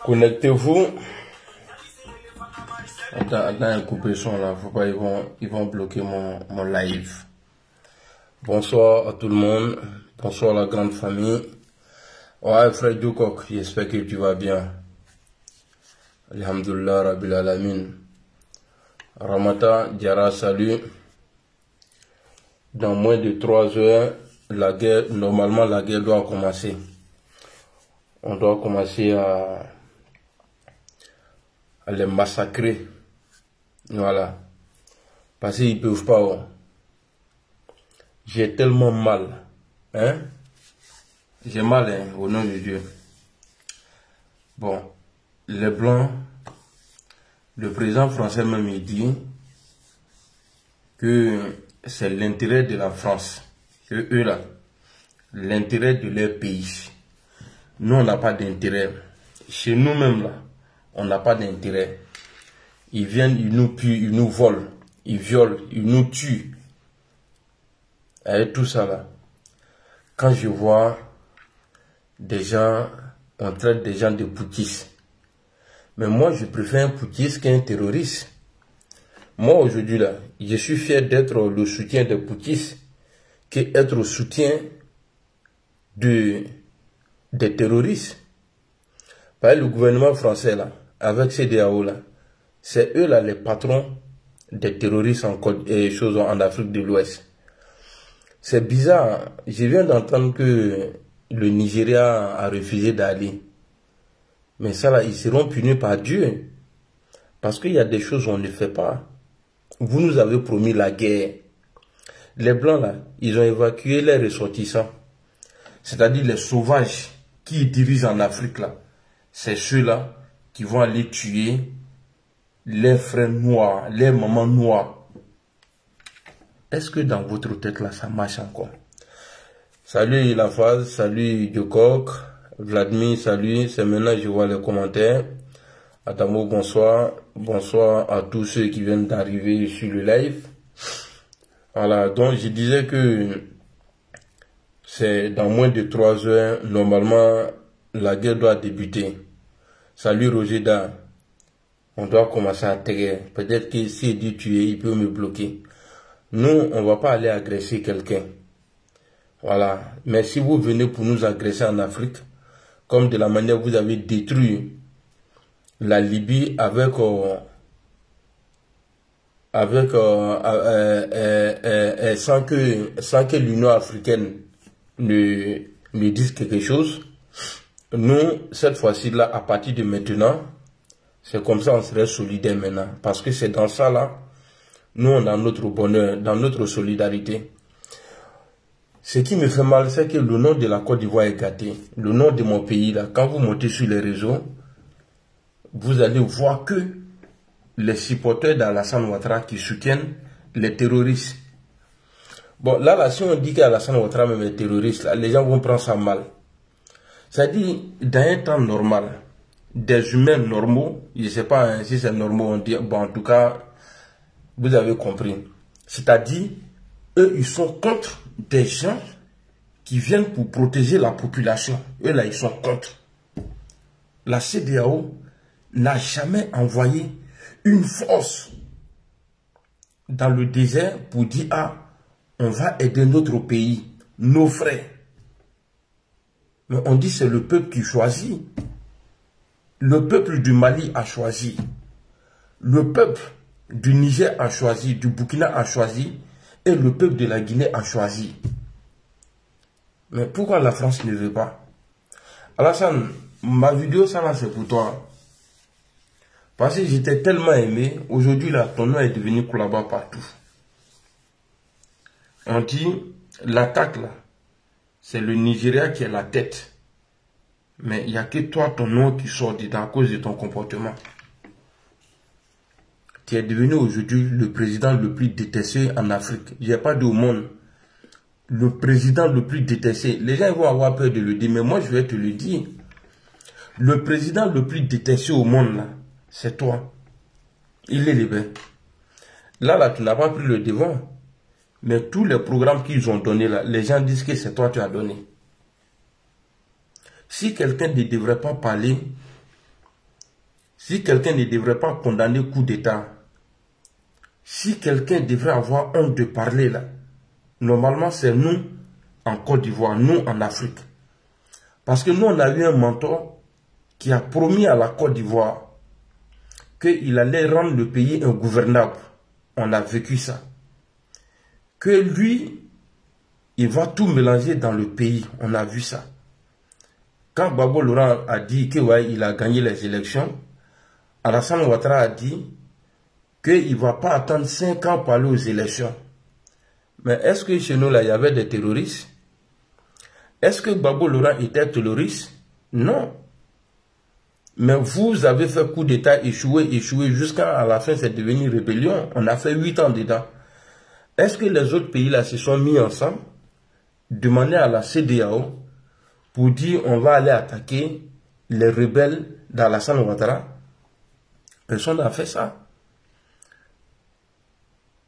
Connectez-vous. Attends, couper son là, faut pas, ils vont bloquer mon live. Bonsoir à tout le monde, bonsoir la grande famille. Ouais, frère Dukok, j'espère que tu vas bien. Alhamdulillah Rabbil Alamin. Ramata, Diara, salut. Dans moins de 3 heures, normalement la guerre doit commencer. On doit commencer à les massacrer. Voilà. Parce qu'ils ne peuvent pas. Oh. J'ai tellement mal. Hein? J'ai mal, hein, au nom de Dieu. Bon. Les Blancs, le président français même il dit que c'est l'intérêt de la France. Que eux là, l'intérêt de leur pays. Nous, on n'a pas d'intérêt. Chez nous-mêmes là, on n'a pas d'intérêt. Ils viennent, ils nous puent, ils nous volent, ils violent, ils nous tuent. Et tout ça là. Quand je vois des gens, on traite des gens de putschistes. Mais moi, je préfère un putschiste qu'un terroriste. Moi, aujourd'hui là, je suis fier d'être le soutien des putschistes qu'être le soutien des terroristes. Par le gouvernement français là, avec CEDEAO là, c'est eux là les patrons des terroristes en Afrique de l'Ouest. C'est bizarre, je viens d'entendre que le Nigeria a refusé d'aller. Mais ça là, ils seront punis par Dieu. Parce qu'il y a des choses qu'on ne fait pas. Vous nous avez promis la guerre. Les Blancs là, ils ont évacué les ressortissants. C'est-à-dire les sauvages qui dirigent en Afrique là. C'est ceux-là qui vont aller tuer les frères noirs, les mamans noires. Est-ce que dans votre tête là, ça marche encore? Salut la phase, salut Dukok, Vladimir, salut. C'est maintenant que je vois les commentaires. Adamo, bonsoir. Bonsoir à tous ceux qui viennent d'arriver sur le live. Voilà, donc je disais que c'est dans moins de 3 heures, normalement, la guerre doit débuter. Salut Roger Da. On doit commencer à terre. Peut-être que s'il dit tuer, il peut me bloquer. Nous, on ne va pas aller agresser quelqu'un. Voilà. Mais si vous venez pour nous agresser en Afrique, comme de la manière vous avez détruit la Libye sans que l'Union africaine ne dise quelque chose, nous, cette fois-ci là, à partir de maintenant, c'est comme ça on serait solidaires maintenant. Parce que c'est dans ça là, nous on a notre bonheur, dans notre solidarité. Ce qui me fait mal, c'est que le nom de la Côte d'Ivoire est gâté. Le nom de mon pays là, quand vous montez sur les réseaux, vous allez voir que les supporters d'Alassane Ouattara qui soutiennent les terroristes. Bon, là, si on dit qu'Alassane Ouattara même est terroriste, là, les gens vont prendre ça mal. C'est-à-dire, dans un temps normal, des humains normaux, je ne sais pas hein, si c'est normal, on dit, bon, en tout cas, vous avez compris. C'est-à-dire, eux, ils sont contre des gens qui viennent pour protéger la population. Eux, là, ils sont contre. La CEDEAO n'a jamais envoyé une force dans le désert pour dire, ah, on va aider notre pays, nos frères. Mais on dit c'est le peuple qui choisit. Le peuple du Mali a choisi. Le peuple du Niger a choisi, du Burkina a choisi, et le peuple de la Guinée a choisi. Mais pourquoi la France ne veut pas? Alassane, ma vidéo, ça là, c'est pour toi. Parce que j'étais tellement aimé, aujourd'hui là, ton nom est devenu Koulaba partout. On dit, l'attaque là, c'est le Nigeria qui est la tête. Mais il n'y a que toi, ton nom qui sort dedans à cause de ton comportement. Tu es devenu aujourd'hui le président le plus détesté en Afrique. Il n'y a pas de monde. Le président le plus détesté. Les gens vont avoir peur de le dire, mais moi je vais te le dire. Le président le plus détesté au monde là, c'est toi. Il est libre. Là, tu n'as pas pris le devant. Mais tous les programmes qu'ils ont donnés là, les gens disent que c'est toi qui as donné. Si quelqu'un ne devrait pas parler, si quelqu'un ne devrait pas condamner coup d'État, si quelqu'un devrait avoir honte de parler là, normalement c'est nous en Côte d'Ivoire, nous en Afrique. Parce que nous on a eu un mentor qui a promis à la Côte d'Ivoire qu'il allait rendre le pays ingouvernable. On a vécu ça. Que lui, il va tout mélanger dans le pays. On a vu ça. Quand Gbagbo Laurent a dit qu'il ouais, a gagné les élections, Alassane Ouattara a dit qu'il ne va pas attendre 5 ans pour aller aux élections. Mais est-ce que chez nous, là, il y avait des terroristes? Est-ce que Gbagbo Laurent était terroriste? Non. Mais vous avez fait coup d'État, échoué, jusqu'à la fin, c'est devenu rébellion. On a fait 8 ans dedans. Est-ce que les autres pays là se sont mis ensemble, demander à la CEDEAO pour dire on va aller attaquer les rebelles d'Alassane Ouattara? Personne n'a fait ça.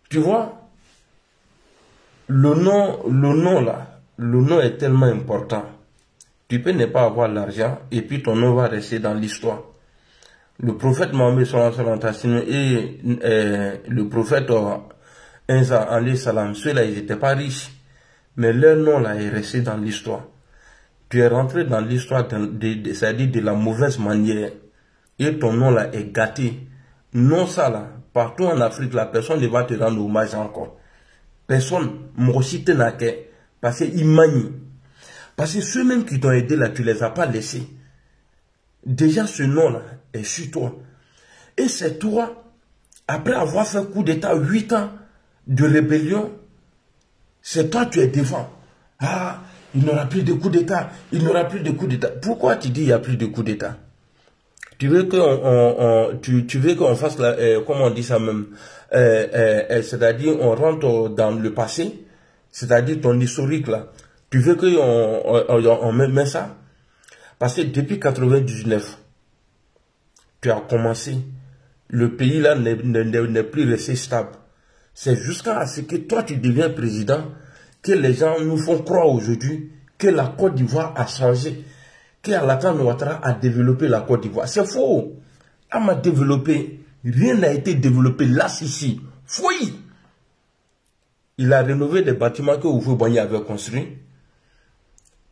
Tu vois, le nom est tellement important. Tu peux ne pas avoir l'argent et puis ton nom va rester dans l'histoire. Le prophète Mohammed et le prophète Insa alayhi salam, ceux-là, ils n'étaient pas riches. Mais leur nom là est resté dans l'histoire. Tu es rentré dans l'histoire, c'est-à-dire de la mauvaise manière. Et ton nom là est gâté. Non ça là, partout en Afrique, la personne ne va te rendre hommage encore. Personne, moi aussi t'en as qu'un. Parce qu'ils manient. Parce que ceux-mêmes qui t'ont aidé là, tu les as pas laissés. Déjà ce nom là est sur toi. Et c'est toi, après avoir fait coup d'état 8 ans de rébellion, c'est toi tu es devant. Ah, il n'y aura plus de coup d'état, il n'y aura plus de coup d'état. Pourquoi tu dis il n'y a plus de coup d'état? Tu veux qu'on fasse la, comment on dit ça même, c'est-à-dire on rentre dans le passé, c'est-à-dire ton historique là. Tu veux qu'on met ça? Parce que depuis 99, tu as commencé. Le pays là n'est plus resté stable. C'est jusqu'à ce que toi tu deviens président que les gens nous font croire aujourd'hui que la Côte d'Ivoire a changé. Qu'Alassane Ouattara a développé la Côte d'Ivoire. C'est faux. On m'a développé. Rien n'a été développé là, ici. Fouille. Il a rénové des bâtiments que Oufou Boigny avait construits.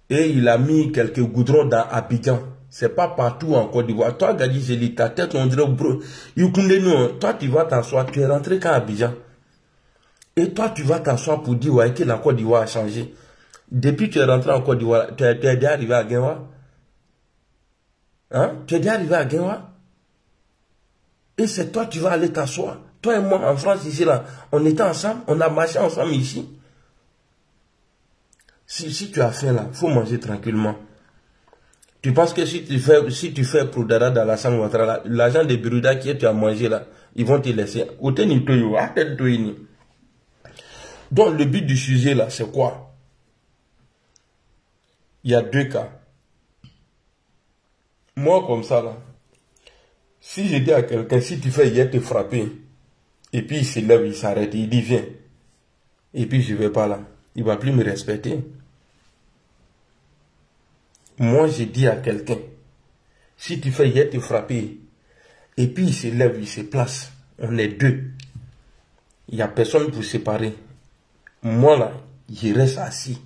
Et il a mis quelques goudrons dans Abidjan. C'est pas partout en Côte d'Ivoire. Toi, Gadi Zeli, ta tête, on dirait, toi, tu vas t'asseoir. Tu es rentré qu'à Abidjan. Et toi, tu vas t'asseoir pour dire ouais, que la Côte d'Ivoire a changé. Depuis que tu es rentré en Côte d'Ivoire, tu es déjà arrivé à Guinwa. Hein? Tu es déjà arrivé à Guinwa. Et c'est toi, tu vas aller t'asseoir. Toi et moi, en France, ici, là, on était ensemble, on a marché ensemble ici. Si tu as faim, là, il faut manger tranquillement. Tu penses que si tu fais Proudara dans la Alassane Ouattara, l'argent de Biruda qui est tu as mangé, là, ils vont te laisser. Donc, le but du sujet, là, c'est quoi? Il y a 2 cas. Moi, comme ça, là, si je dis à quelqu'un, si tu fais hier te frapper, et puis il se lève, il s'arrête, il dit viens, et puis je ne vais pas là, il ne va plus me respecter. Moi, je dis à quelqu'un, si tu fais hier te frapper, et puis il se lève, il se place, on est 2, il n'y a personne pour séparer. Moi là, je reste assis.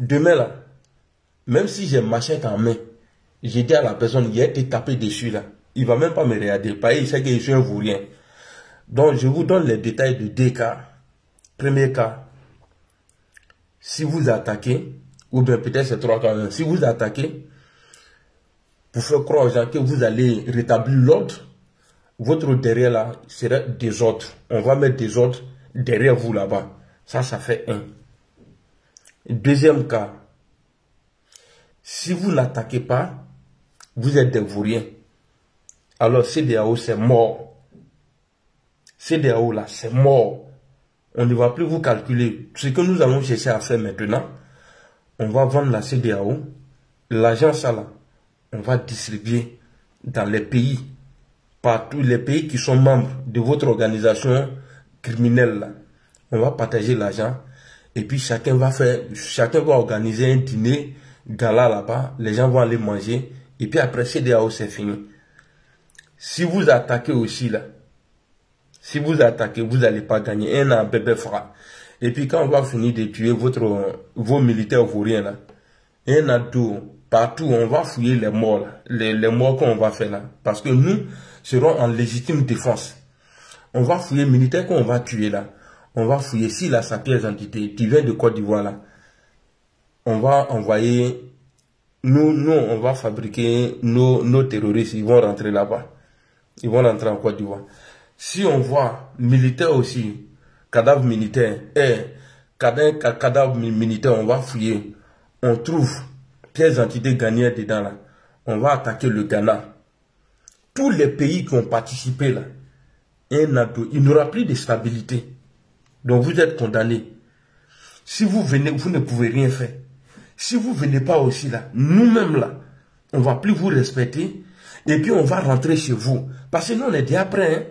Demain là, même si j'ai machette en main, j'ai dit à la personne, il a été tapé dessus là. Il ne va même pas me regarder. Parce qu'il sait que je suis un vaurien. Donc, je vous donne les détails de 2 cas. Premier cas, si vous attaquez, ou bien peut-être c'est 3 cas même, si vous attaquez, pour faire croire aux gens que vous allez rétablir l'ordre, votre derrière là sera désordre. On va mettre des ordres derrière vous là-bas. Ça fait 1. Deuxième cas, si vous n'attaquez pas, vous êtes des vauriens. Alors CEDEAO c'est mort. CEDEAO là c'est mort. On ne va plus vous calculer. Ce que nous allons chercher à faire maintenant, on va vendre la CEDEAO. L'argent ça là, on va distribuer dans les pays, partout les pays qui sont membres de votre organisation criminelle là. On va partager l'argent. Et puis chacun va organiser un dîner gala là-bas. Les gens vont aller manger. Et puis après, CEDEAO, c'est fini. Si vous attaquez aussi là, si vous attaquez, vous n'allez pas gagner. Un an, bébé fera. Et puis quand on va finir de tuer vos militaires vauriens là, un an, deux, partout, on va fouiller les morts là, les morts qu'on va faire là. Parce que nous serons en légitime défense. On va fouiller les militaires qu'on va tuer là. On va fouiller si là, sa pièce d'identité, tu viens de Côte d'Ivoire là. On va envoyer, nous on va fabriquer nos terroristes, ils vont rentrer là-bas. Ils vont rentrer en Côte d'Ivoire. Si on voit militaires aussi, cadavre militaire, cadavre militaire, on va fouiller. On trouve pièces d'identité ghanéennes dedans là. On va attaquer le Ghana. Tous les pays qui ont participé là, il n'y aura plus de stabilité. Donc vous êtes condamnés. Si vous venez, vous ne pouvez rien faire. Si vous ne venez pas aussi là, nous-mêmes là, on ne va plus vous respecter. Et puis on va rentrer chez vous. Parce que nous on est déjà prêts. Hein?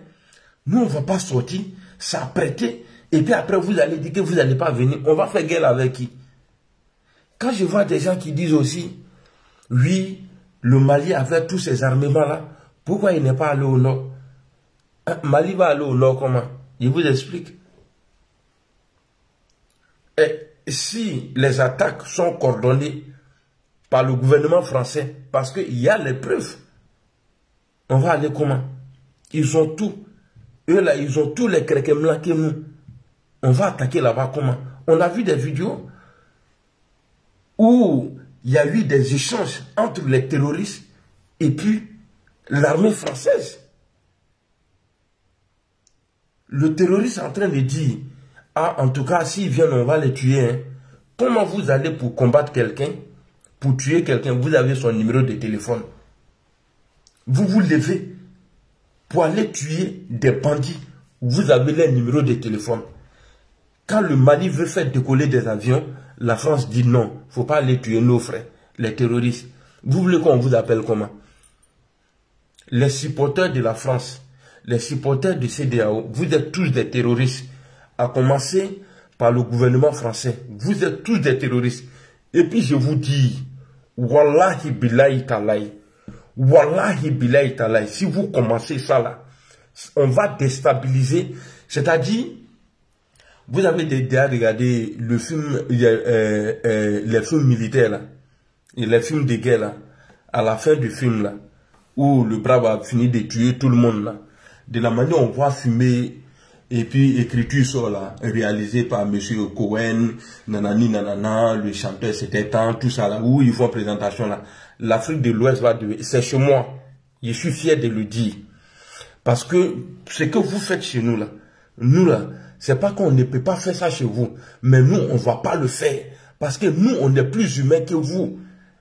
Nous on ne va pas sortir, s'apprêter. Et puis après vous allez dire que vous n'allez pas venir. On va faire guerre avec qui? Quand je vois des gens qui disent aussi, oui, le Mali avec tous ces armements là, pourquoi il n'est pas allé au nord? Mali va aller au nord comment? Je vous explique. Et si les attaques sont coordonnées par le gouvernement français, parce qu'il y a les preuves, on va aller comment? Ils ont tout. Eux là, ils ont tous les créquets blancs que nous. On va attaquer là-bas comment? On a vu des vidéos où il y a eu des échanges entre les terroristes et puis l'armée française. Le terroriste est en train de dire, ah, en tout cas, s'ils viennent, on va les tuer. Hein. Comment vous allez pour combattre quelqu'un, pour tuer quelqu'un, vous avez son numéro de téléphone. Vous vous levez pour aller tuer des bandits, vous avez leur numéro de téléphone. Quand le Mali veut faire décoller des avions, la France dit non, il ne faut pas aller tuer nos frères, les terroristes. Vous voulez qu'on vous appelle comment? Les supporters de la France, les supporters de CEDEAO, vous êtes tous des terroristes. À commencer par le gouvernement français. Vous êtes tous des terroristes. Et puis je vous dis, Wallahi billahi talaï, Wallahi billahi talaï, si vous commencez ça là, on va déstabiliser. C'est-à-dire, vous avez déjà regardé le film, les films militaires là, et les films de guerre là, à la fin du film là, où le brave a fini de tuer tout le monde là. De la manière on voit fumer. Et puis, écriture sur là, réalisée par M. Cohen, nanani, nanana, le chanteur, c'était tant, tout ça là, où ils font présentation là. L'Afrique de l'Ouest va devenir, c'est chez moi. Je suis fier de le dire. Parce que ce que vous faites chez nous là, c'est pas qu'on ne peut pas faire ça chez vous, mais nous, on va pas le faire. Parce que nous, on est plus humains que vous.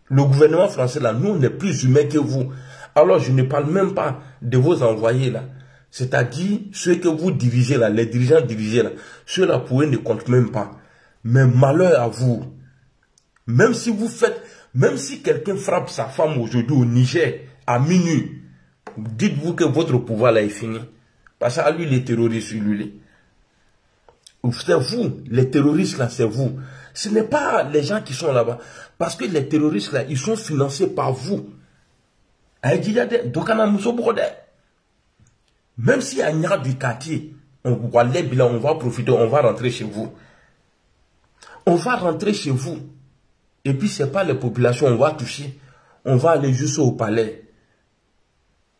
Le gouvernement français là, nous, on est plus humains que vous. Alors, je ne parle même pas de vos envoyés là. C'est-à-dire, ceux que vous dirigez là, les dirigeants dirigés là, ceux-là pour eux ne comptent même pas. Mais malheur à vous. Même si vous faites, même si quelqu'un frappe sa femme aujourd'hui au Niger, à minuit, dites-vous que votre pouvoir là est fini. Parce que lui, les terroristes, lui. C'est vous, les terroristes là, c'est vous. Ce n'est pas les gens qui sont là-bas. Parce que les terroristes là, ils sont financés par vous. Même s'il y a un yard du quartier, on va profiter, on va rentrer chez vous. On va rentrer chez vous. Et puis, ce n'est pas les populations, on va toucher. On va aller juste au palais.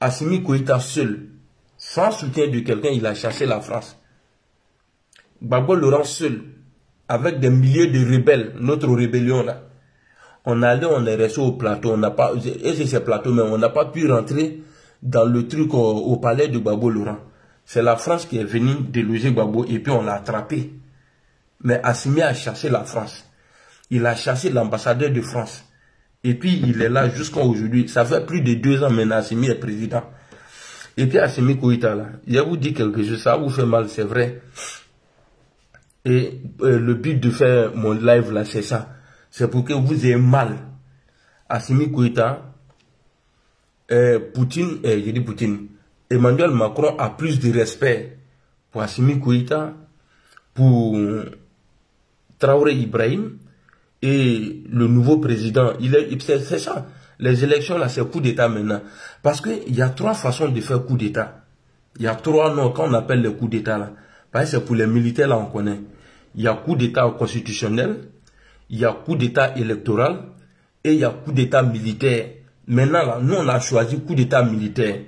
Assimi Goïta seul, sans soutien de quelqu'un, il a chassé la France. Gbagbo Laurent seul, avec des milliers de rebelles, notre rébellion là. On allait, on est resté au plateau, on n'a pas, et c'est ce plateau, mais on n'a pas pu rentrer dans le truc au palais de Gbagbo Laurent. C'est la France qui est venue déloger Gbagbo et puis on l'a attrapé. Mais Assimi a chassé la France. Il a chassé l'ambassadeur de France. Et puis il est là jusqu'à aujourd'hui. Ça fait plus de 2 ans maintenant Assimi est président. Et puis Assimi Goïta là, je vous dis quelque chose, ça vous fait mal, c'est vrai. Et le but de faire mon live là, c'est ça. C'est pour que vous ayez mal. Assimi Goïta, Poutine, je dis Poutine, Emmanuel Macron a plus de respect pour Assimi Goïta pour Traoré Ibrahim et le nouveau président. C'est ça. Les élections, là, c'est coup d'État maintenant. Parce qu'il y a 3 façons de faire coup d'État. Il y a 3 noms qu'on appelle les coups d'État, là. Parce que c'est pour les militaires, là, on connaît. Il y a coup d'État constitutionnel, il y a coup d'État électoral et il y a coup d'État militaire. Maintenant, là, nous, on a choisi coup d'État militaire.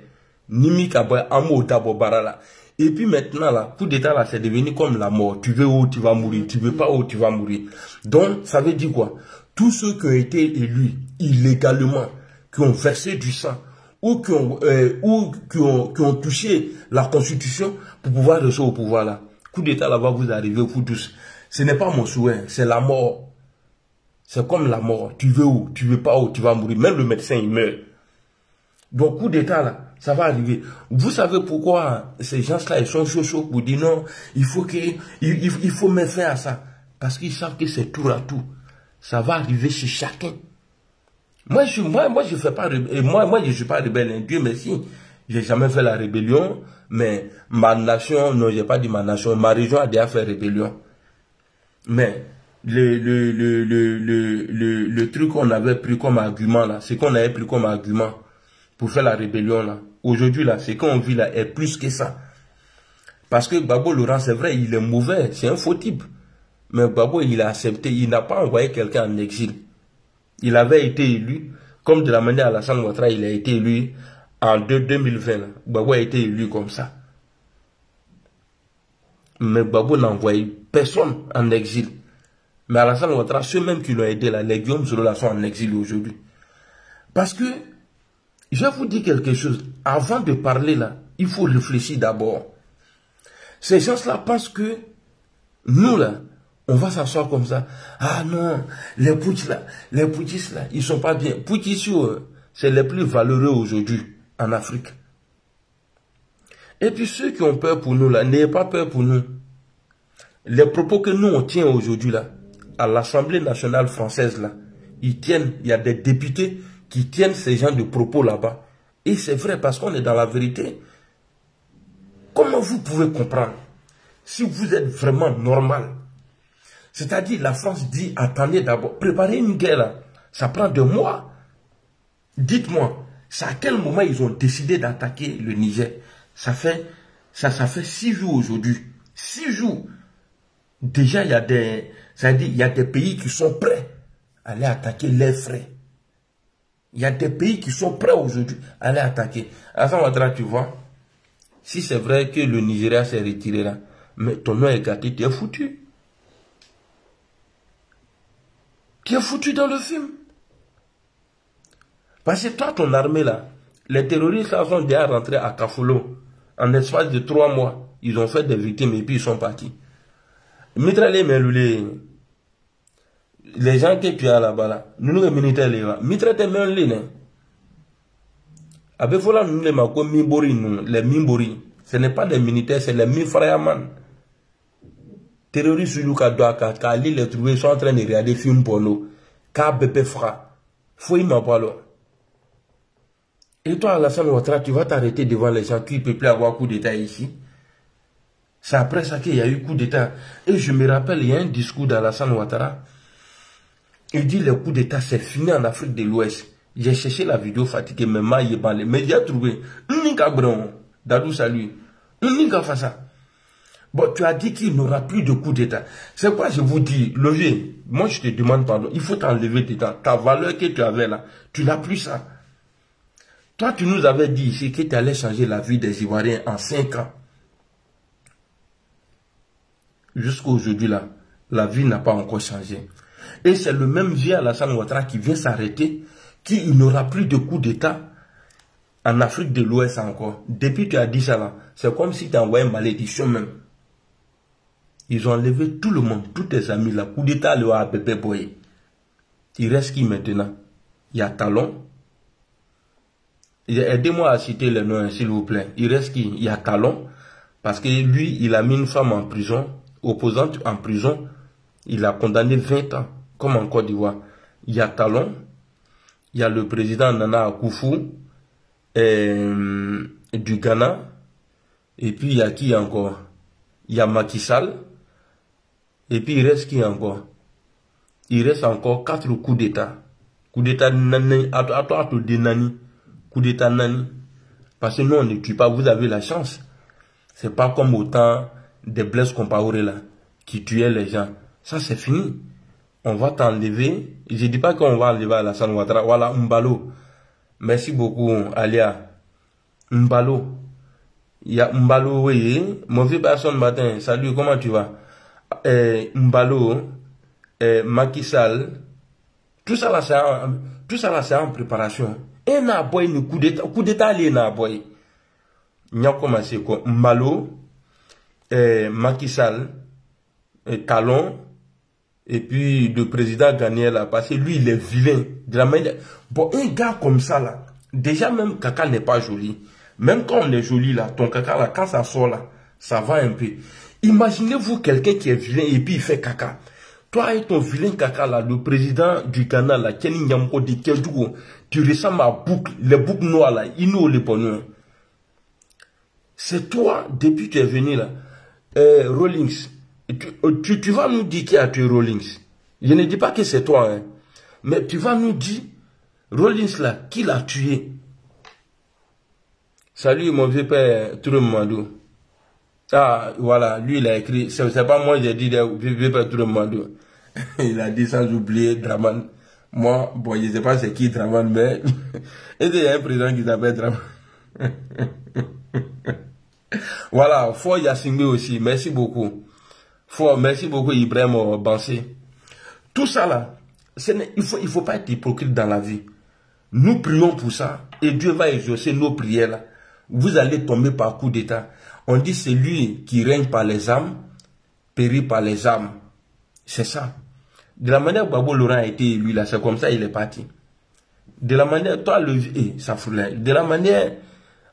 Nimi Kabwe, Amo Tabobara, là. Et puis maintenant, là, coup d'État, là, c'est devenu comme la mort. Tu veux où, tu vas mourir. Tu veux pas où, tu vas mourir. Donc, ça veut dire quoi? Tous ceux qui ont été élus illégalement, qui ont versé du sang, ou qui ont touché la Constitution pour pouvoir rester au pouvoir, là. Coup d'État, là, va vous arriver, vous tous. Ce n'est pas mon souhait, c'est la mort. C'est comme la mort. Tu veux où, tu veux pas où, tu vas mourir. Même le médecin, il meurt. Donc, coup d'État, là, ça va arriver. Vous savez pourquoi ces gens-là, ils sont chauds pour dire non, il faut mettre fin à ça. Parce qu'ils savent que c'est tour à tour. Ça va arriver chez chacun. Moi, je fais pas, moi, je suis pas rebelle. Dieu merci. J'ai jamais fait la rébellion. Mais ma nation, non, j'ai pas dit ma nation. Ma région a déjà fait rébellion. Mais, le truc qu'on avait pris comme argument, là, c'est qu'on avait pris comme argument pour faire la rébellion, là. Aujourd'hui, là, ce qu'on vit, là, est plus que ça. Parce que Gbagbo Laurent, c'est vrai, il est mauvais, c'est un faux type. Mais Gbagbo, il a accepté, il n'a pas envoyé quelqu'un en exil. Il avait été élu, comme de la manière Alassane Ouattara, il a été élu en 2020. Là. Gbagbo a été élu comme ça. Mais Gbagbo n'a envoyé personne en exil. Mais Alassane Ouattara, ceux-mêmes qui l'ont aidé, là, les Guillaume Sorolla sont en exil aujourd'hui. Parce que, je vais vous dire quelque chose. Avant de parler là, il faut réfléchir d'abord. Ces gens-là pensent que nous là, on va s'asseoir comme ça. Ah non, les putschistes là, ils sont pas bien. Putschistes, c'est les plus valeureux aujourd'hui en Afrique. Et puis ceux qui ont peur pour nous là, n'ayez pas peur pour nous. Les propos que nous on tient aujourd'hui là, à l'Assemblée nationale française là, il y a des députés qui tiennent ces gens de propos là-bas. Et c'est vrai parce qu'on est dans la vérité. Comment vous pouvez comprendre si vous êtes vraiment normal? C'est-à-dire la France dit, attendez d'abord, préparez une guerre là. Ça prend 2 mois. Dites-moi, c'est à quel moment ils ont décidé d'attaquer le Niger? Ça fait 6 jours aujourd'hui. 6 jours. Déjà, il y a des pays qui sont prêts à aller attaquer les frères. Il y a des pays qui sont prêts aujourd'hui à aller attaquer. Alassane Ouattara, tu vois, si c'est vrai que le Nigeria s'est retiré là, mais ton nom est gâté, tu es foutu. Tu es foutu dans le film. Parce que toi, ton armée là, les terroristes là sont déjà rentrés à Kafolo. En espace de 3 mois, ils ont fait des victimes et puis ils sont partis. Les gens que tu as là-bas, là, nous les militaires là, mitraite même les né. Avec voilà nous les mako mimbori nous, les mimbori, ce n'est pas des militaires, c'est les mifrayaman. Terroristes Luka Douaka, Kali les trouver sont en train de regarder film porno, KBP fra, faut y m'en parler. Et toi, Alassane Ouattara, tu vas t'arrêter devant les gens qui ne peuvent plus avoir coup d'État ici. C'est après ça qu'il y a eu coup d'État. Et je me rappelle, il y a un discours d'Alassane Ouattara. Il dit le coup d'État c'est fini en Afrique de l'Ouest. J'ai cherché la vidéo fatiguée, mais j'ai trouvé. Nika Bron, Dadou Salut. Nika Fassa. Bon, tu as dit qu'il n'aura plus de coup d'État. C'est quoi je vous dis, levier. Moi je te demande pardon. Il faut t'enlever ta valeur que tu avais là. Tu n'as plus ça. Toi tu nous avais dit ici que tu allais changer la vie des Ivoiriens en 5 ans. Jusqu'à aujourd'hui là, la vie n'a pas encore changé. Et c'est le même vieux Alassane Ouattara qui vient s'arrêter, qu'il n'aura plus de coup d'État en Afrique de l'Ouest encore. Depuis que tu as dit ça là, c'est comme si tu as envoyé une malédiction même. Ils ont enlevé tout le monde, tous tes amis là. Coup d'État, le ABP Boy. Il reste qui maintenant? Il y a Talon. Aidez-moi à citer les noms, s'il vous plaît. Il reste qui? Il y a Talon. Parce que lui, il a mis une femme en prison, opposante en prison. Il a condamné 20 ans, comme en Côte d'Ivoire. Il y a Talon. Il y a le président Nana Akufo du Ghana. Et puis il y a qui encore? Il y a Macky Sall. Et puis il reste qui encore? Il reste encore 4 coups d'État. Coup d'État nani, à toi de nani. Coup d'État nani. Parce que nous on ne tue pas, vous avez la chance. C'est pas comme autant des Blaise Compaoré là, qui tuaient les gens. Ça c'est fini. On va t'enlever. Je dis pas qu'on va enlever Alassane Ouattara. Voilà, Mbalo. Merci beaucoup, Alia. Mbalo. Il y a Mbalo, oui. Mon vieux personne matin. Salut, comment tu vas? Mbalo, Macky Sall. Tout ça là, c'est en préparation. Et n'a pas une coup d'état. Coup d'état, il n'a pas. Il a commencé quoi? Mbalo, Macky Sall, Talon. Et puis le président Daniel là, parce que lui il est vilain. De la manière... Bon, un gars comme ça là, déjà même caca n'est pas joli. Même quand on est joli là, ton caca là, quand ça sort là, ça va un peu. Imaginez-vous quelqu'un qui est vilain et puis il fait caca. Toi et ton vilain caca là, le président du Ghana là, Kenny Nyamko de Kedougou, tu ressembles à boucle, les boucles noires là, ils nous les bonheurs. C'est toi, depuis que tu es venu là, Rawlings. Tu vas nous dire qui a tué Rawlings. Je ne dis pas que c'est toi, hein. Mais tu vas nous dire, Rawlings là, qui l'a tué. Salut mon vieux père Touré-Mamandou. Ah, voilà, lui il a écrit, c'est pas moi j'ai dit vieux père Touré-Mamandou. Il a dit sans oublier Draman. Moi, bon, je ne sais pas c'est qui Draman, mais il y a un président qui s'appelle Draman. Voilà, Fort Yassimé aussi, merci beaucoup. Merci beaucoup Ibrahim Bansé. Tout ça là, il faut pas être hypocrite dans la vie. Nous prions pour ça et Dieu va exaucer nos prières là. Vous allez tomber par coup d'état. On dit c'est lui qui règne par les âmes, périt par les âmes. C'est ça. De la manière Gbagbo Laurent a été élu là, c'est comme ça il est parti. De la manière, toi ça fout là. De la manière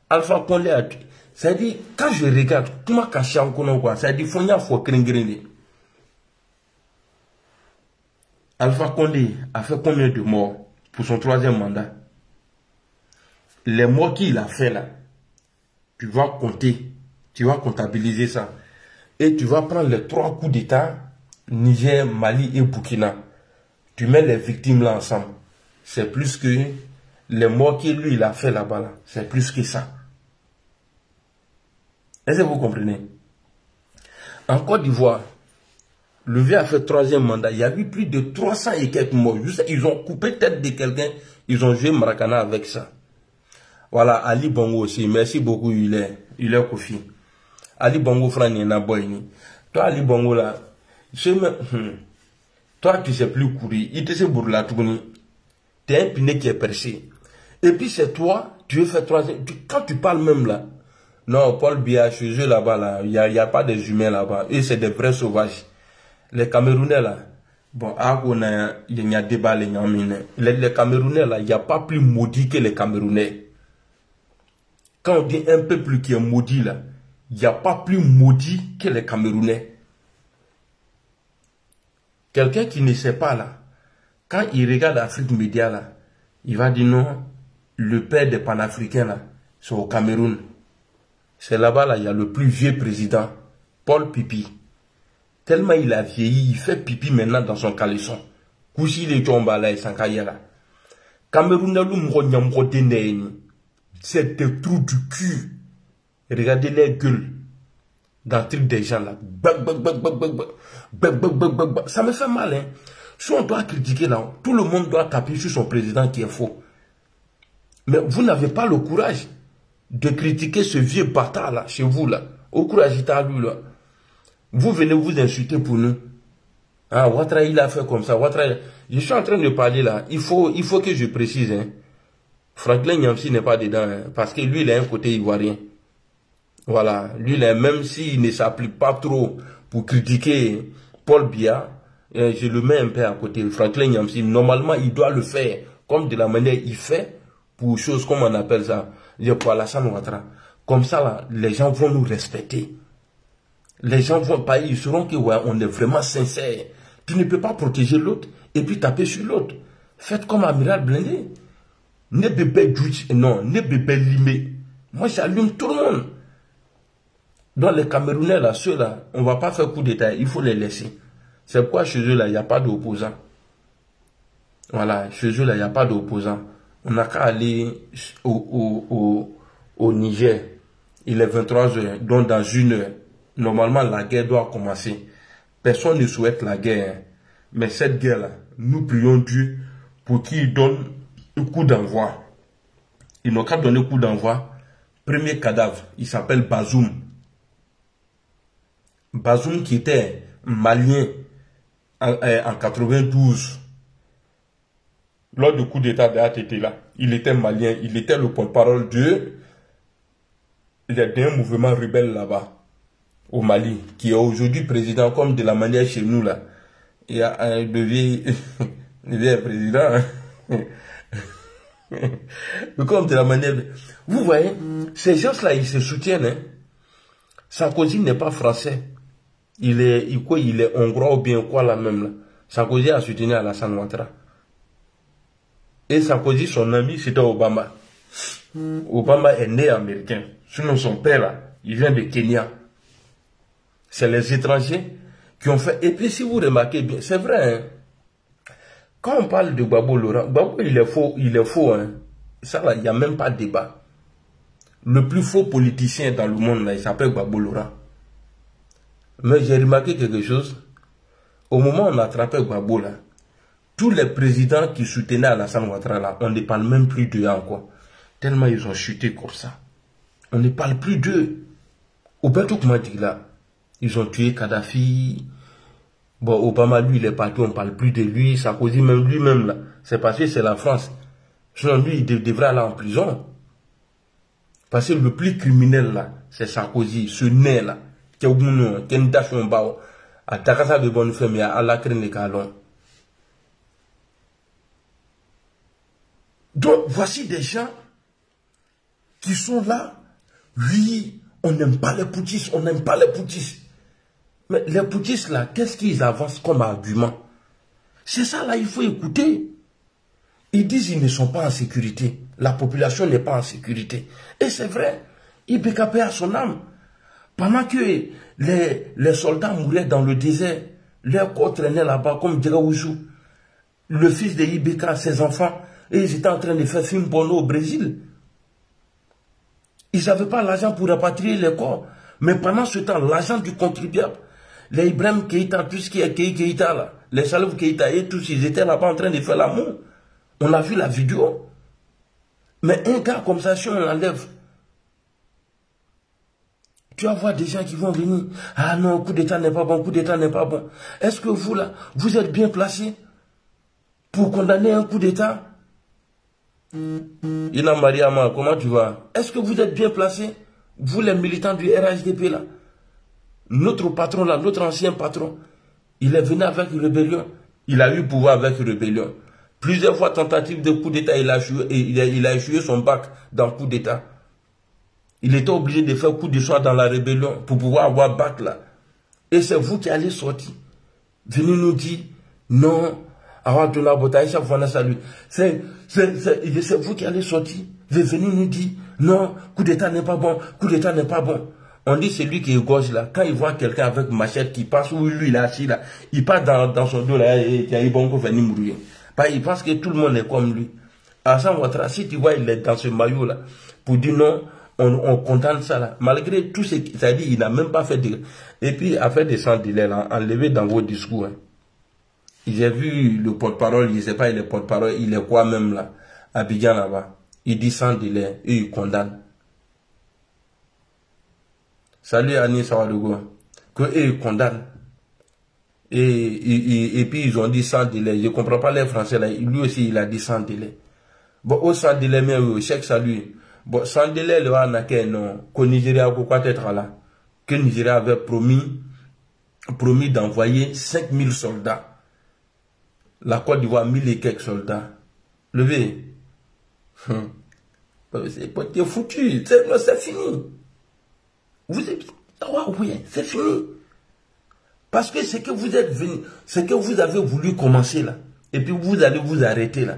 Alpha Condé a... C'est-à-dire, quand je regarde, comment cacher en quoi, c'est-à-dire, faut kringréner. Alpha Condé a fait combien de morts pour son 3e mandat? Les morts qu'il a fait là, tu vas compter, tu vas comptabiliser ça. Et tu vas prendre les 3 coups d'État, Niger, Mali et Burkina. Tu mets les victimes là ensemble. C'est plus que les morts qu'il lui il a fait là-bas là. C'est plus que ça. Est-ce que vous comprenez? En Côte d'Ivoire, le vieux a fait 3e mandat. Il y a eu plus de 300 et quelques morts. Juste, ils ont coupé tête de quelqu'un. Ils ont joué Maracana avec ça. Voilà, Ali Bongo aussi. Merci beaucoup, il est Kofi. Ali Bongo, Frani, Naboyni. Toi, Ali Bongo, là, toi, tu sais plus courir. Il te sait bourla tourner. Tu es un pinet qui est percé. Et puis, c'est toi, tu veux faire 3e. Quand tu parles même là, non, Paul Biya, chez eux là-bas, là, il n'y a pas des humains là-bas. Eux, c'est des vrais sauvages. Les Camerounais là, bon, il y a débat les Camerounais là, il n'y a pas plus maudit que les Camerounais. Quand on dit un peuple qui est maudit là, il n'y a pas plus maudit que les Camerounais. Quelqu'un qui ne sait pas là, quand il regarde Afrique Média là, il va dire non, le père des panafricains là, c'est au Cameroun. C'est là-bas, là, il y a le plus vieux président, Paul Pipi. Tellement il a vieilli, il fait pipi maintenant dans son caleçon. Kousi les tomba là et Sankayela. Cameroun, c'est des trous du cul. Regardez les gueules dans le truc des gens là. Ça me fait mal, hein. Si on doit critiquer là, tout le monde doit taper sur son président qui est faux. Mais vous n'avez pas le courage de critiquer ce vieux bâtard là, chez vous là. Au courage, il t'a lui là. Vous venez vous insulter pour nous. Ah, Ouattara, il a fait comme ça. Ouattara, je suis en train de parler là. Il faut que je précise. Hein. Franklin Nyamsi n'est pas dedans. Hein, parce que lui, il a un côté ivoirien. Voilà. Lui, là, même s'il ne s'applique pas trop pour critiquer Paul Biya, je le mets un peu à côté. Franklin Nyamsi, normalement, il doit le faire comme de la manière il fait pour choses comme on appelle ça. Pour Alassane Ouattara. Comme ça, là, les gens vont nous respecter. Les gens vont pas, ils sauront que ouais, on est vraiment sincère. Tu ne peux pas protéger l'autre et puis taper sur l'autre. Faites comme Amiral Blindé. Ne bébé Djouch, non, ne bébé Limé. Moi, j'allume tout le monde. Dans les Camerounais, là, ceux-là, on ne va pas faire coup d'état, il faut les laisser. C'est pourquoi chez eux, là, il n'y a pas d'opposants. Voilà, chez eux, là, il n'y a pas d'opposants. On n'a qu'à aller au Niger. Il est 23 h, donc dans 1 heure. Normalement, la guerre doit commencer. Personne ne souhaite la guerre. Mais cette guerre-là, nous prions Dieu pour qu'il donne un coup d'envoi. Ils n'ont qu'à donner un coup d'envoi. Premier cadavre, il s'appelle Bazoum. Bazoum qui était malien en 92. Lors du coup d'état de ATT là, il était malien, il était le porte-parole d'un mouvement rebelle là-bas, au Mali, qui est aujourd'hui président, comme de la manière chez nous là. Il y a un levier président. Comme de la manière. Vous voyez, ces gens-là, ils se soutiennent. Hein. Sarkozy n'est pas français. Il est hongrois ou bien quoi là même là. Sarkozy a soutenu Alassane Ouattara. Et Sarkozy, son ami, c'était Obama. Obama est né américain. Sinon, son père, là, il vient de Kenya. C'est les étrangers qui ont fait. Et puis, si vous remarquez bien, c'est vrai, hein, quand on parle de Gbagbo Laurent, Gbagbo, il est faux, hein. Ça, là, il n'y a même pas de débat. Le plus faux politicien dans le monde, là, il s'appelle Gbagbo Laurent. Mais j'ai remarqué quelque chose. Au moment où on attrapait Gbagbo, là, tous les présidents qui soutenaient Alassane Ouattara, là, on ne parle même plus d'eux encore. Tellement ils ont chuté comme ça. On ne parle plus d'eux. Au Bentouk m'a dit là, ils ont tué Kadhafi. Bon, Obama, lui, il est parti, on ne parle plus de lui. Sarkozy, même lui-même, là, c'est parce que c'est la France. Sinon, lui, il devrait aller en prison. Parce que le plus criminel, là, c'est Sarkozy, ce nez, là, qui est au bout, qui est une tâche en bas, à Takasa de bonne femme, à la crème de Calon. Donc, voici des gens qui sont là. Oui, on n'aime pas les poutistes, on n'aime pas les poutistes. Mais les poutistes, là, qu'est-ce qu'ils avancent comme argument? C'est ça, là, il faut écouter. Ils disent qu'ils ne sont pas en sécurité. La population n'est pas en sécurité. Et c'est vrai. IBK a son âme. Pendant que les soldats mouraient dans le désert, leurs corps traînaient là-bas comme Djagaouzou. Le fils de IBK, ses enfants, et ils étaient en train de faire film porno au Brésil. Ils n'avaient pas l'argent pour rapatrier les corps. Mais pendant ce temps, l'argent du contribuable, les Ibrahim Keïta, tout ce qui est Keïta là, les Salif Keïta et tous, ils étaient là-bas en train de faire l'amour. On a vu la vidéo. Mais un gars comme ça, si on l'enlève, tu vas voir des gens qui vont venir. Ah non, coup d'état n'est pas bon, coup d'état n'est pas bon. Est-ce que vous là, vous êtes bien placé pour condamner un coup d'état? Ina Mariama, comment tu vas? Est-ce que vous êtes bien placé? Vous les militants du RHDP là. Notre patron là, notre ancien patron, il est venu avec une rébellion. Il a eu pouvoir avec une rébellion. Plusieurs fois tentative de coup d'état, il a échoué son bac dans coup d'état. Il était obligé de faire coup de soir dans la rébellion pour pouvoir avoir bac là. Et c'est vous qui allez sortir. Venez nous dire non. C'est vous qui allez sortir. Venez nous dire non, coup d'état n'est pas bon, coup d'état n'est pas bon. On dit celui qui est gauche là, quand il voit quelqu'un avec machette qui passe où lui il est assis là, il passe dans son dos là et il bon pour venir mourir. Il pense que tout le monde est comme lui. Alassane Ouattara, si tu vois, il est dans ce maillot là, pour dire non, on condamne ça là. Malgré tout ce qu'il a dit, il n'a même pas fait de. Et puis, à faire des sans délai là, enlevé dans vos discours. Hein. J'ai vu le porte-parole, je ne sais pas, il est porte-parole, il est quoi même là, Abidjan là-bas. Il dit sans délai et il condamne. Salut Annie Sawadogo. Que eux ils condamnent. Et puis ils ont dit sans délai. Je ne comprends pas les Français là. Lui aussi il a dit sans délai. Bon, au sans délai, mais au chèque salut. Bon, sans délai, le Hanaké, non. Que Nigeria, pourquoi être là? Que Nigeria avait promis d'envoyer 5000 soldats. La Côte d'Ivoire, 1000 et quelques soldats. Levez. C'est foutu. C'est fini. Vous êtes. Oui, c'est fini. Parce que c'est que vous êtes venu, c'est que vous avez voulu commencer là. Et puis vous allez vous arrêter là.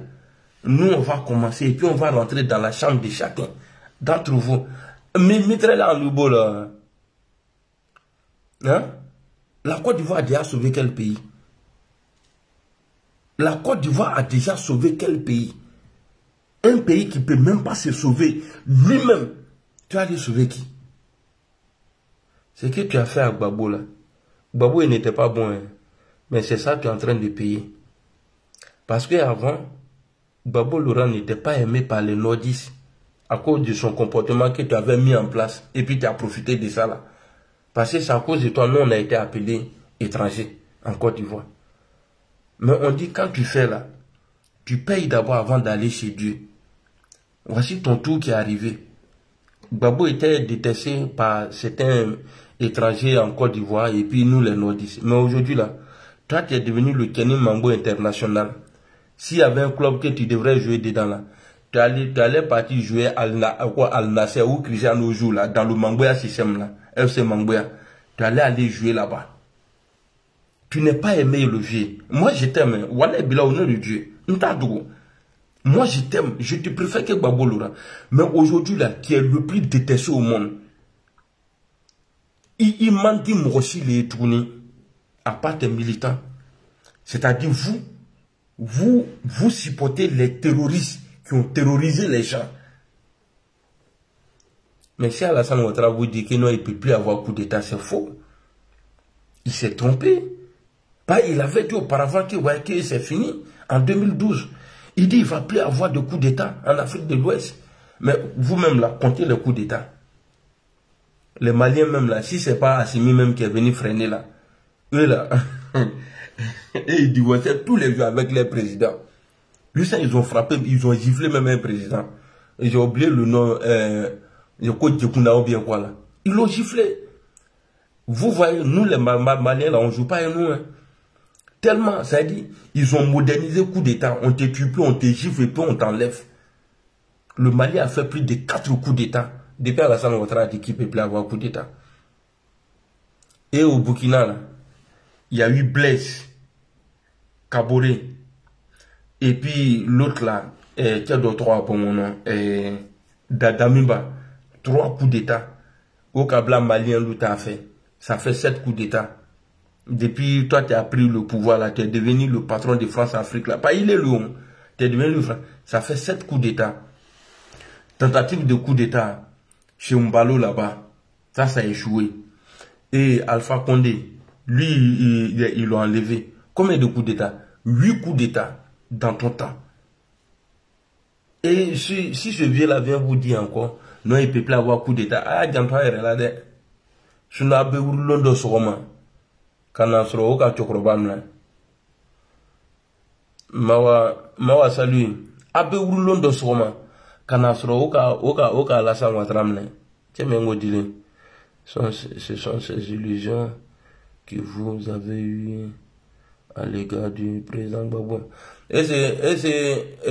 Nous, on va commencer et puis on va rentrer dans la chambre de chacun d'entre vous. Mais mettez-la en Lubo là. Hein? La Côte d'Ivoire a déjà sauvé quel pays? La Côte d'Ivoire a déjà sauvé quel pays? Un pays qui ne peut même pas se sauver lui-même. Tu as allé sauver qui? Ce que tu as fait à Gbagbo là. Gbagbo il n'était pas bon. Hein. Mais c'est ça que tu es en train de payer. Parce qu'avant, Gbagbo Laurent n'était pas aimé par les nordistes. À cause de son comportement que tu avais mis en place. Et puis tu as profité de ça là. Parce que c'est à cause de toi, nous on a été appelés étrangers en Côte d'Ivoire. Mais on dit quand tu fais là, tu payes d'abord avant d'aller chez Dieu. Voici ton tour qui est arrivé. Gbagbo était détesté par certains étrangers en Côte d'Ivoire et puis nous les nordistes. Mais aujourd'hui là, toi tu es devenu le Kenny Mambo international. S'il y avait un club que tu devrais jouer dedans là, tu allais partir jouer Al Nassr ou Cristiano joue là, dans le Mamboya système là, FC Mamboya. Tu allais aller jouer là-bas. Tu n'es pas aimé le vieux. Moi je t'aime. Wallah bila au nom de Dieu. Moi je t'aime. Je te préfère que Gbagbo Laurent. Mais aujourd'hui là, qui est le plus détesté au monde. Il m'a dit moi aussi les tourner. À part tes militants. C'est-à-dire vous supportez les terroristes qui ont terrorisé les gens. Mais si Alassane Ouattara vous dit que non, il ne peut plus avoir coup d'État, c'est faux. Il s'est trompé. Il avait dit auparavant que c'est fini. En 2012, il dit qu'il ne va plus avoir de coup d'État en Afrique de l'Ouest. Mais vous-même là, comptez le coup d'État. Les Maliens même là, si ce n'est pas Assimi même qui est venu freiner là, eux là, et ils divorçaient tous les jours avec les présidents. Lui, ça, ils ont frappé, ils ont giflé même un président. J'ai oublié le nom, ou bien quoi là. Ils l'ont giflé. Vous voyez, nous les Maliens là, on ne joue pas à nous. Hein. Tellement, ça dit, ils ont modernisé le coup d'État. On te tue plus, on te gifle et puis on t'enlève. Le Mali a fait plus de 4 coups d'État. Depuis Alassane Ouattara a dit qu'il ne peut plus avoir coup d'État. Et au Burkina, là, il y a eu Blaise, Kaboré, et puis l'autre là, qui a d'autres 3 pour mon nom, Damiba, 3 coups d'État. Au Kabla malien, l'autre a fait. Ça fait 7 coups d'État. Depuis, toi, tu as pris le pouvoir là, tu es devenu le patron de France-Afrique là. Pas il est lourd. Tu es devenu le France. Ça fait 7 coups d'État. Tentative de coup d'État chez Mbalo là-bas. Ça a échoué. Et Alpha Condé, lui, ils l'ont enlevé. Combien de coups d'État? 8 coups d'État dans ton temps. Et si ce vieux-là vient vous dire encore, non, il ne peut plus avoir coup d'État. Ah, j'entends là de. Je n'ai pas eu l'onde de ce roman. Quand on se retrouve à Chokrobam, Mawa salut. Abe ou l'onde de ce roman. Quand on se retrouve à la salle Ouattara. Tiens, mais dit. Ce sont ces illusions que vous avez eues à l'égard du président Gbagbo. Et c'est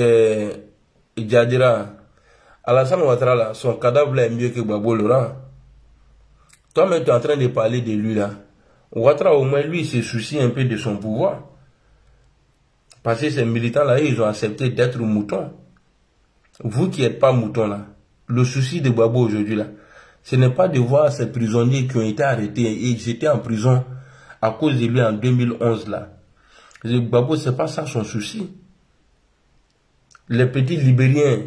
Djadira. Alassane Ouattara là, son cadavre est mieux que Gbagbo Laurent. Toi-même, tu es en train de parler de lui là. Ouattara, au moins, lui, il se soucie un peu de son pouvoir. Parce que ces militants-là, ils ont accepté d'être moutons. Vous qui n'êtes pas moutons là, le souci de Gbagbo aujourd'hui là, ce n'est pas de voir ces prisonniers qui ont été arrêtés et ils étaient en prison à cause de lui en 2011 là. Gbagbo, c'est pas ça son souci. Les petits Libériens,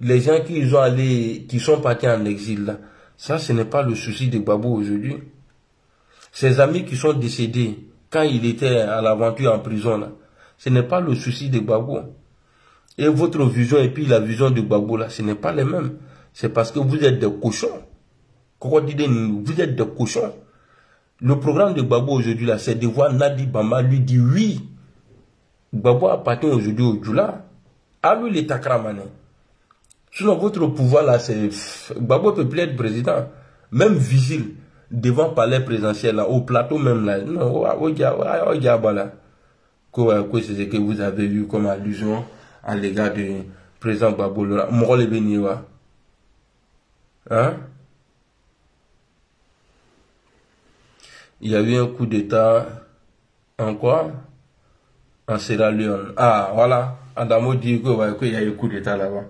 les gens qui sont partis en exil là, ça, ce n'est pas le souci de Gbagbo aujourd'hui. Ses amis qui sont décédés quand il était à l'aventure en prison, là, ce n'est pas le souci de Gbagbo. Et votre vision et puis la vision de Gbagbo, là, ce n'est pas les mêmes. C'est parce que vous êtes des cochons. Vous êtes des cochons. Le programme de Gbagbo aujourd'hui, là, c'est de voir Nadi Bamba lui dire oui. Gbagbo appartient aujourd'hui au Djoula. À lui, l'État Kramane. Sinon, votre pouvoir là, c'est. Gbagbo peut plus être président. Même vigile devant palais présidentiel là, au plateau même là. Non, là. C'est ce que vous avez vu comme allusion à l'égard du président Gbagbo Laurent. Mokole Beniwa. Hein? Il y a eu un coup d'État en quoi? En Sierra Leone. Ah, voilà. Adamo dit qu'il y a eu un coup d'État là-bas.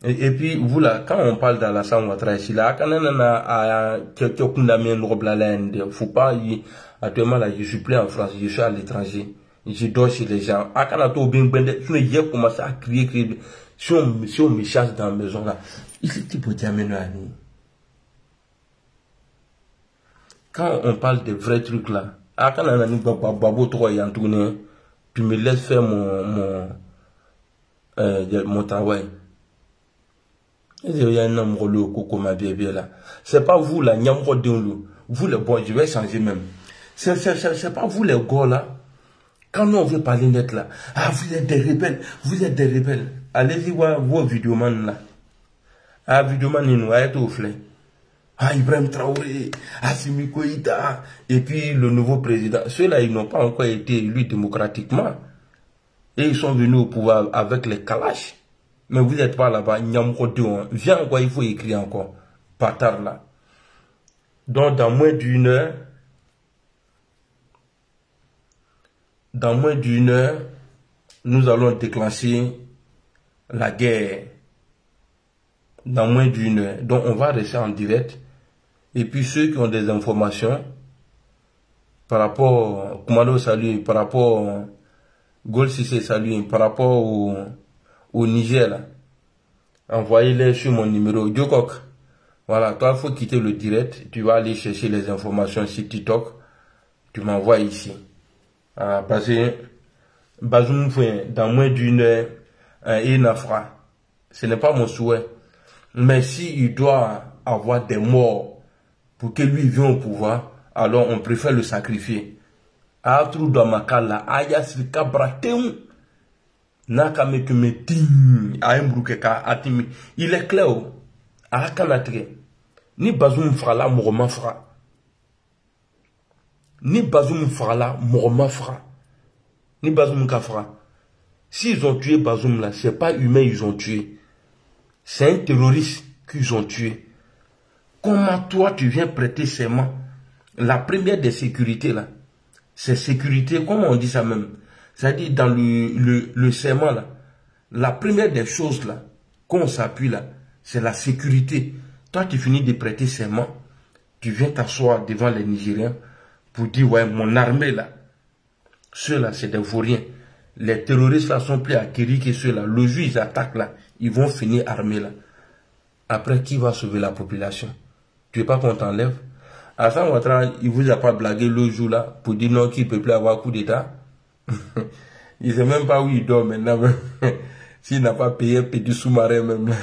Et puis, vous là, quand on parle d'Alassane Ouattara ici, là, quand on a faut pas, actuellement là, je suis plus en France, je suis à l'étranger. je dors chez les gens. J'ai commencé à crier. Si on me chasse dans la maison là, quand on parle de vrais trucs là, tu me laisses faire mon travail. C'est pas vous là, vous les bons, je vais changer même. C'est pas vous les gars là. Quand nous on veut parler net là, ah vous êtes des rebelles, vous êtes des rebelles. Allez-y voir vos vidéomans là. Ah vidéoman nous a été au flé. Ah Ibrahim Traoré, Assimi Goïta, et puis le nouveau président. Ceux-là ils n'ont pas encore été élus démocratiquement. Et ils sont venus au pouvoir avec les calaches. Mais vous n'êtes pas là-bas, viens encore, il faut écrire encore. Patard là. Donc dans moins d'une heure, nous allons déclencher la guerre. Dans moins d'une heure. Donc on va rester en direct. Et puis ceux qui ont des informations par rapport, Commando salut, par rapport Gol Sissé salut, par rapport au Niger là, envoyez-les sur mon numéro Diokok. Voilà, toi il faut quitter le direct, tu vas aller chercher les informations sur TikTok, tu m'envoies ici. Parce que Bazoum dans moins d'une heure, il n'a fera. Ce n'est pas mon souhait. Mais s'il doit avoir des morts pour que lui vienne au pouvoir, alors on préfère le sacrifier. Il est clair. Ni Bazoum fera là, Mourma fera. Ni Bazoum fera là, Mourma fera. Ni Bazoum fera. S'ils ont tué Bazoum là, c'est pas humain, ils ont tué. C'est un terroriste qu'ils ont tué. Comment toi tu viens prêter serment? La première des sécurités là, c'est sécurité, comment on dit ça même? C'est-à-dire dans le serment là, la première des choses là, qu'on s'appuie là, c'est la sécurité. Toi tu finis de prêter serment, tu viens t'asseoir devant les Nigériens pour dire ouais mon armée là, ceux-là c'est des vauriens. Les terroristes là sont plus acquéris que ceux-là. Le jour ils attaquent là, ils vont finir armés là. Après, qui va sauver la population? Tu veux pas qu'on t'enlève? Hassan Ouattara, il vous a pas blagué le jour là pour dire non qu'il ne peut plus avoir coup d'état. Il sait même pas où il dort maintenant. S'il n'a pas payé un petit sous-marin même là,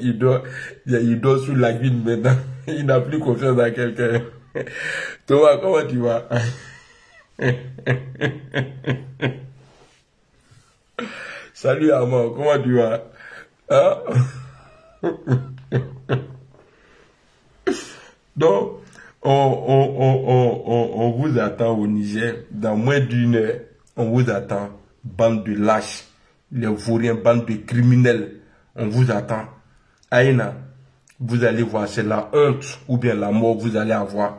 il dort sous la guine maintenant. Il n'a plus confiance dans quelqu'un. Thomas, comment tu vas? Salut Armand, comment tu vas? Hein? Donc, on vous attend au Niger. Dans moins d'une heure, on vous attend. Bande de lâches, les vauriens, bande de criminels. On vous attend. Aïna, vous allez voir, c'est la honte ou bien la mort vous allez avoir.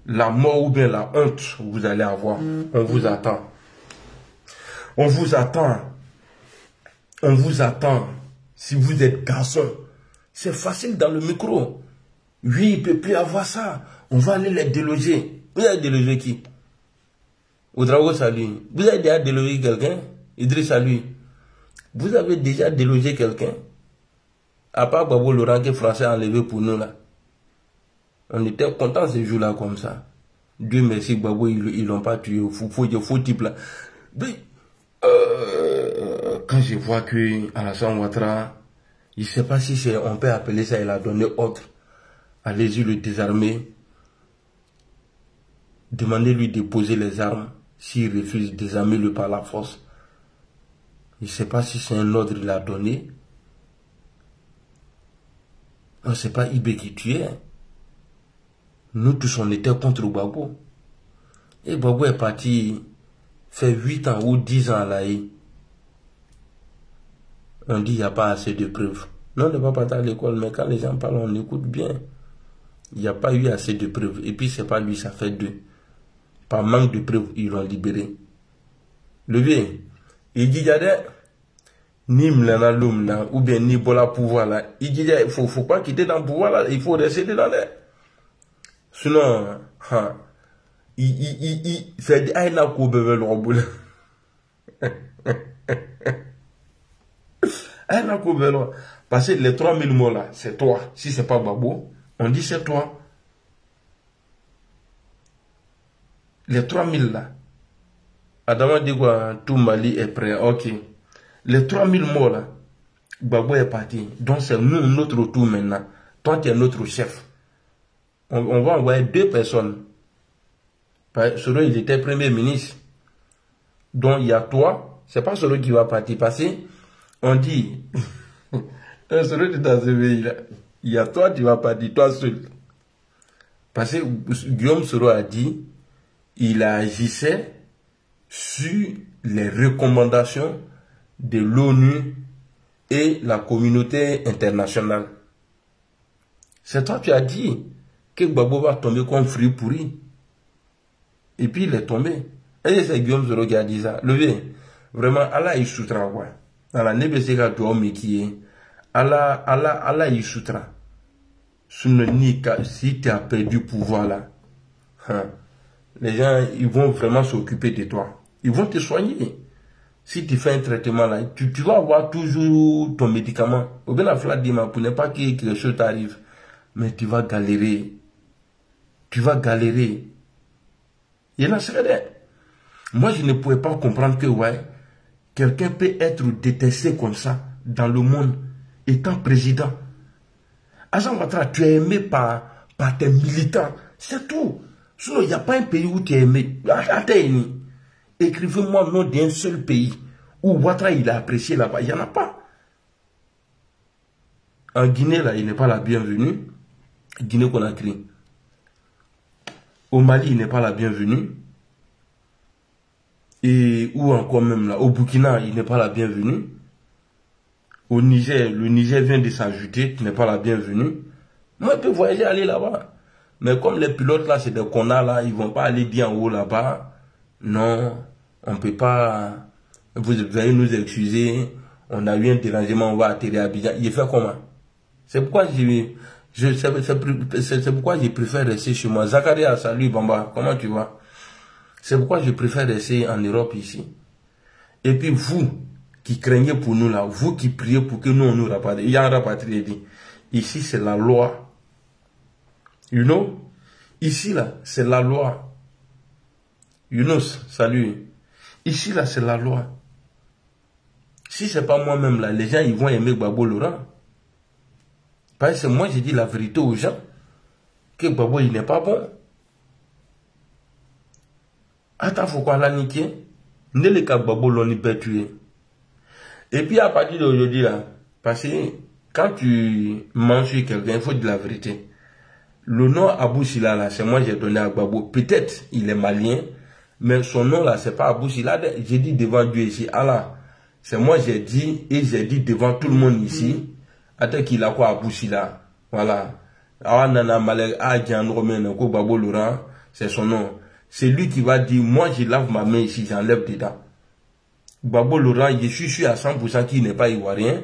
La mort ou bien la honte vous allez avoir. On vous attend. On vous attend. On vous attend. Si vous êtes garçon, c'est facile dans le micro. Oui, il ne peut plus avoir ça. On va aller les déloger. Vous avez délogé qui? Oudraogo, salut. Vous avez déjà délogé quelqu'un? Idriss, salut. Vous avez déjà délogé quelqu'un? À part Babo Laurent que Français a enlevé pour nous là. On était contents ce jour-là comme ça. Dieu merci, Babo, ils l'ont pas tué. Faux type là. Mais, quand je vois que Alassane Ouattara, je ne sais pas si on peut appeler ça, il a donné ordre. Allez-y le désarmer. Demandez-lui de poser les armes. S'il refuse, désarmez-le par la force. Je ne sais pas si c'est un ordre qu'il a donné. Non, c'est pas Ibé qui tuait. Nous tous, on était contre Gbagbo. Et Gbagbo est parti faire 8 ans ou 10 ans à l'AI. On dit qu'il n'y a pas assez de preuves. Non, on ne va pas partir à l'école, mais quand les gens parlent, on écoute bien. Il n'y a pas eu assez de preuves. Et puis, c'est pas lui, ça fait 2. Par manque de preuves, ils l'ont libéré. Le vieux, il dit, ni Mlana Lumna, ou bien ni Bola pouvoir là. Il dit, il faut pas quitter dans le pouvoir là, il faut rester dans l'air. Sinon, c'est dit, ah, il n'a qu'au bébé le robot là. Parce que les 3000 mots là, c'est toi. Si c'est pas Babo, on dit c'est toi. Les 3000 là. Adama dit quoi? Tout Mali est prêt. Ok. Les 3000 mots là, Babo est parti. Donc c'est nous, notre tour maintenant. Toi, tu es notre chef. On va envoyer 2 personnes. Selon il était premier ministre. Donc il y a toi. C'est pas celui qui va partir. Parce on dit, celui qui est dans ce pays là, il y a toi, tu vas partir, toi seul. Parce que Guillaume Soro a dit, il agissait sur les recommandations de l'ONU et la communauté internationale. C'est toi qui as dit que Babo va tomber comme fruit pourri. Et puis il est tombé. Et c'est Guillaume Soro qui a dit ça. Levez. Vraiment, Allah il soutra quoi. Allah nebe se ka duwa mi qui est. Allah il soutra. Si tu as perdu pouvoir là, hein, les gens ils vont vraiment s'occuper de toi. Ils vont te soigner. Si tu fais un traitement là, tu vas avoir toujours ton médicament. Ou bien la flaque dit pour ne pas que quelque chose t'arrive. Mais tu vas galérer. Tu vas galérer. Il y en a certains. Moi, je ne pouvais pas comprendre que ouais, quelqu'un peut être détesté comme ça dans le monde, étant président. Hassan Ouattara, tu es aimé par tes militants. C'est tout. Sinon, il n'y a pas un pays où tu es aimé. Écrivez-moi le nom d'un seul pays où Ouattara il a apprécié là-bas. Il n'y en a pas. En Guinée, là, il n'est pas la bienvenue. Guinée-Conakry. Au Mali, il n'est pas la bienvenue. Et ou encore même là, au Burkina, il n'est pas la bienvenue. Au Niger, le Niger vient de s'ajouter, tu n'es pas la bienvenue. Moi, je peux voyager, aller là-bas. Mais comme les pilotes là, c'est des connards là, ils vont pas aller dire en haut là-bas. Non, on peut pas. Vous allez nous excuser. On a eu un dérangement, on va atterrir à Abidjan. Il fait comment? C'est pourquoi c'est pourquoi je préfère rester chez moi. Zakaria, salut Bamba, comment tu vas? C'est pourquoi je préfère rester en Europe ici. Et puis vous, qui craignez pour nous là, vous qui priez pour que nous on nous rapatrie. Il y a un rapatrié dit. Ici c'est la loi. You know? Ici là, c'est la loi. Yunus, salut. Ici là, c'est la loi. Si c'est pas moi-même là, les gens ils vont aimer Babo Laurent. Parce que moi j'ai dit la vérité aux gens. Que Babo il n'est pas bon. Attends, faut quoi la niquer? Ne le cas Babo l'on est tué. Et puis à partir d'aujourd'hui là, parce que quand tu mentionnes quelqu'un, il faut dire la vérité. Le nom Abou Sila là, c'est moi j'ai donné à Babo. Peut-être il est malien, mais son nom là, c'est pas Abou Sila. J'ai dit devant Dieu ici, Allah. C'est moi j'ai dit, et j'ai dit devant tout le monde ici, attends qu'il a quoi Abou Sila. Voilà. Babo Laurent, c'est son nom. C'est lui qui va dire, moi je lave ma main ici, j'enlève dedans. Babo Laurent, je suis sûr à 100% qu'il n'est pas ivoirien,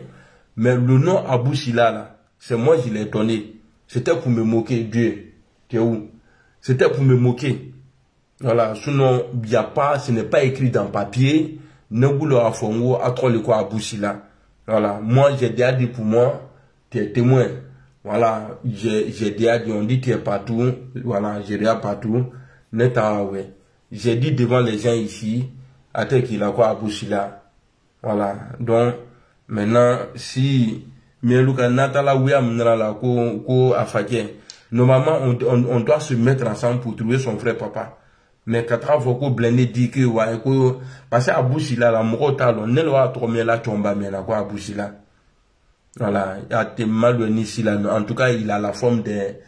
mais le nom Abou Sila là, c'est moi qui l'ai donné. C'était pour me moquer, Dieu. Tu es où? C'était pour me moquer. Voilà, sinon, il n'y a pas, ce n'est pas écrit dans papier. Neboulo a fongo, a trop le quoi Abou Sila. Voilà, moi j'ai déjà dit pour moi, tu es témoin. Voilà, j'ai déjà dit, on dit tu es partout. Voilà, j'ai déjà partout. J'ai dit devant les gens ici, attends qu'il a quoi Abou Sila. Voilà, donc, maintenant, si, normalement, on doit se mettre ensemble pour trouver son frère papa. Mais quand on blende dit que, parce qu'à Abou Sila, la mokotalo, ne l'a trop bien la tomba, mais la quoi Abou Sila. Voilà, il a été mal ici là. En tout cas, il a la forme des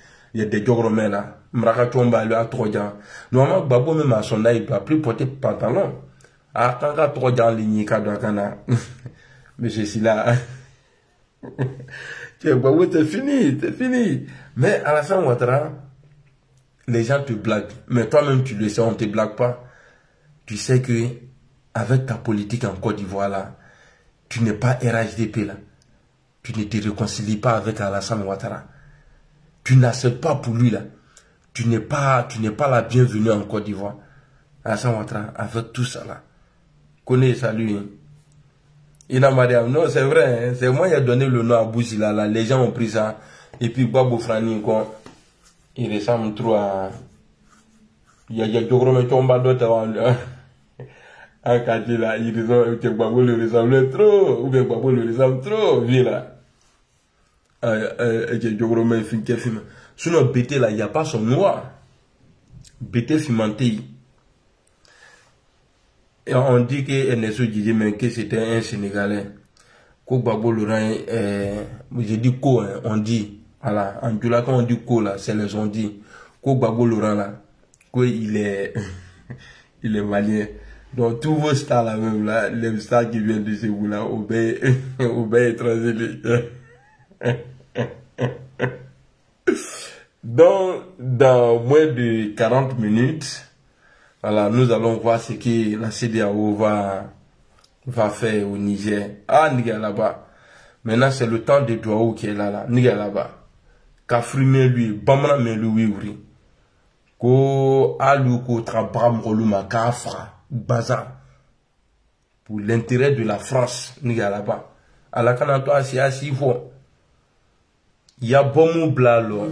jogromens là. Mraka tomba, il a trop bien. Normalement, Babo même à son âge, il ne doit plus porter pantalon. Ah, quand il a trop bien ligne, mais je suis là. Babo, c'est fini, c'est fini. Mais à la fin, Ouattara, les gens te blaguent. Mais toi-même, tu le sais, on ne te blague pas. Tu sais que, avec ta politique en Côte d'Ivoire là, tu n'es pas RHDP là. Tu ne te réconcilies pas avec Alassane Ouattara. Tu n'acceptes pas pour lui là. Tu n'es pas la bienvenue en Côte d'Ivoire. Alassane Ouattara, avec tout ça là, connaît ça lui. Il a marié. Non, c'est vrai, hein, c'est moi qui ai donné le nom à Bouzila, là. Les gens ont pris ça. Et puis, Babou Frani, quoi, il ressemble trop à... Il y a Djogrome Chomba d'autres en quartier là, il ressemble, Babou le ressemble trop, ou bien Babou le ressemble trop, vieux là. Djogrome film. Sinon, Bété là, il n'y a pas son noir. Bété Fimanté. Et on dit que NSO disait même que c'était un Sénégalais. Ko Babou Laurent, j'ai dit ko, hein, on dit, voilà, en tout là, quand on dit ko là, c'est les on dit. Ko Babou Laurent là, ko il est, il est malien. Donc tous vos stars là même là, les stars qui viennent de chez vous là, obéissent étranger. Donc, dans moins de 40 minutes, voilà, nous allons voir ce que la CEDEAO va faire au Niger. Ah, Niger là-bas. Maintenant, c'est le temps de Douaou qui est là. Niger là-bas. Kafrime lui, Bamra me lui, oui. Ko alu ko trabram koluma kafra, baza. Pour l'intérêt de la France, Niger là-bas. À la Canada, c'est assez fort. Il y a bon blalo.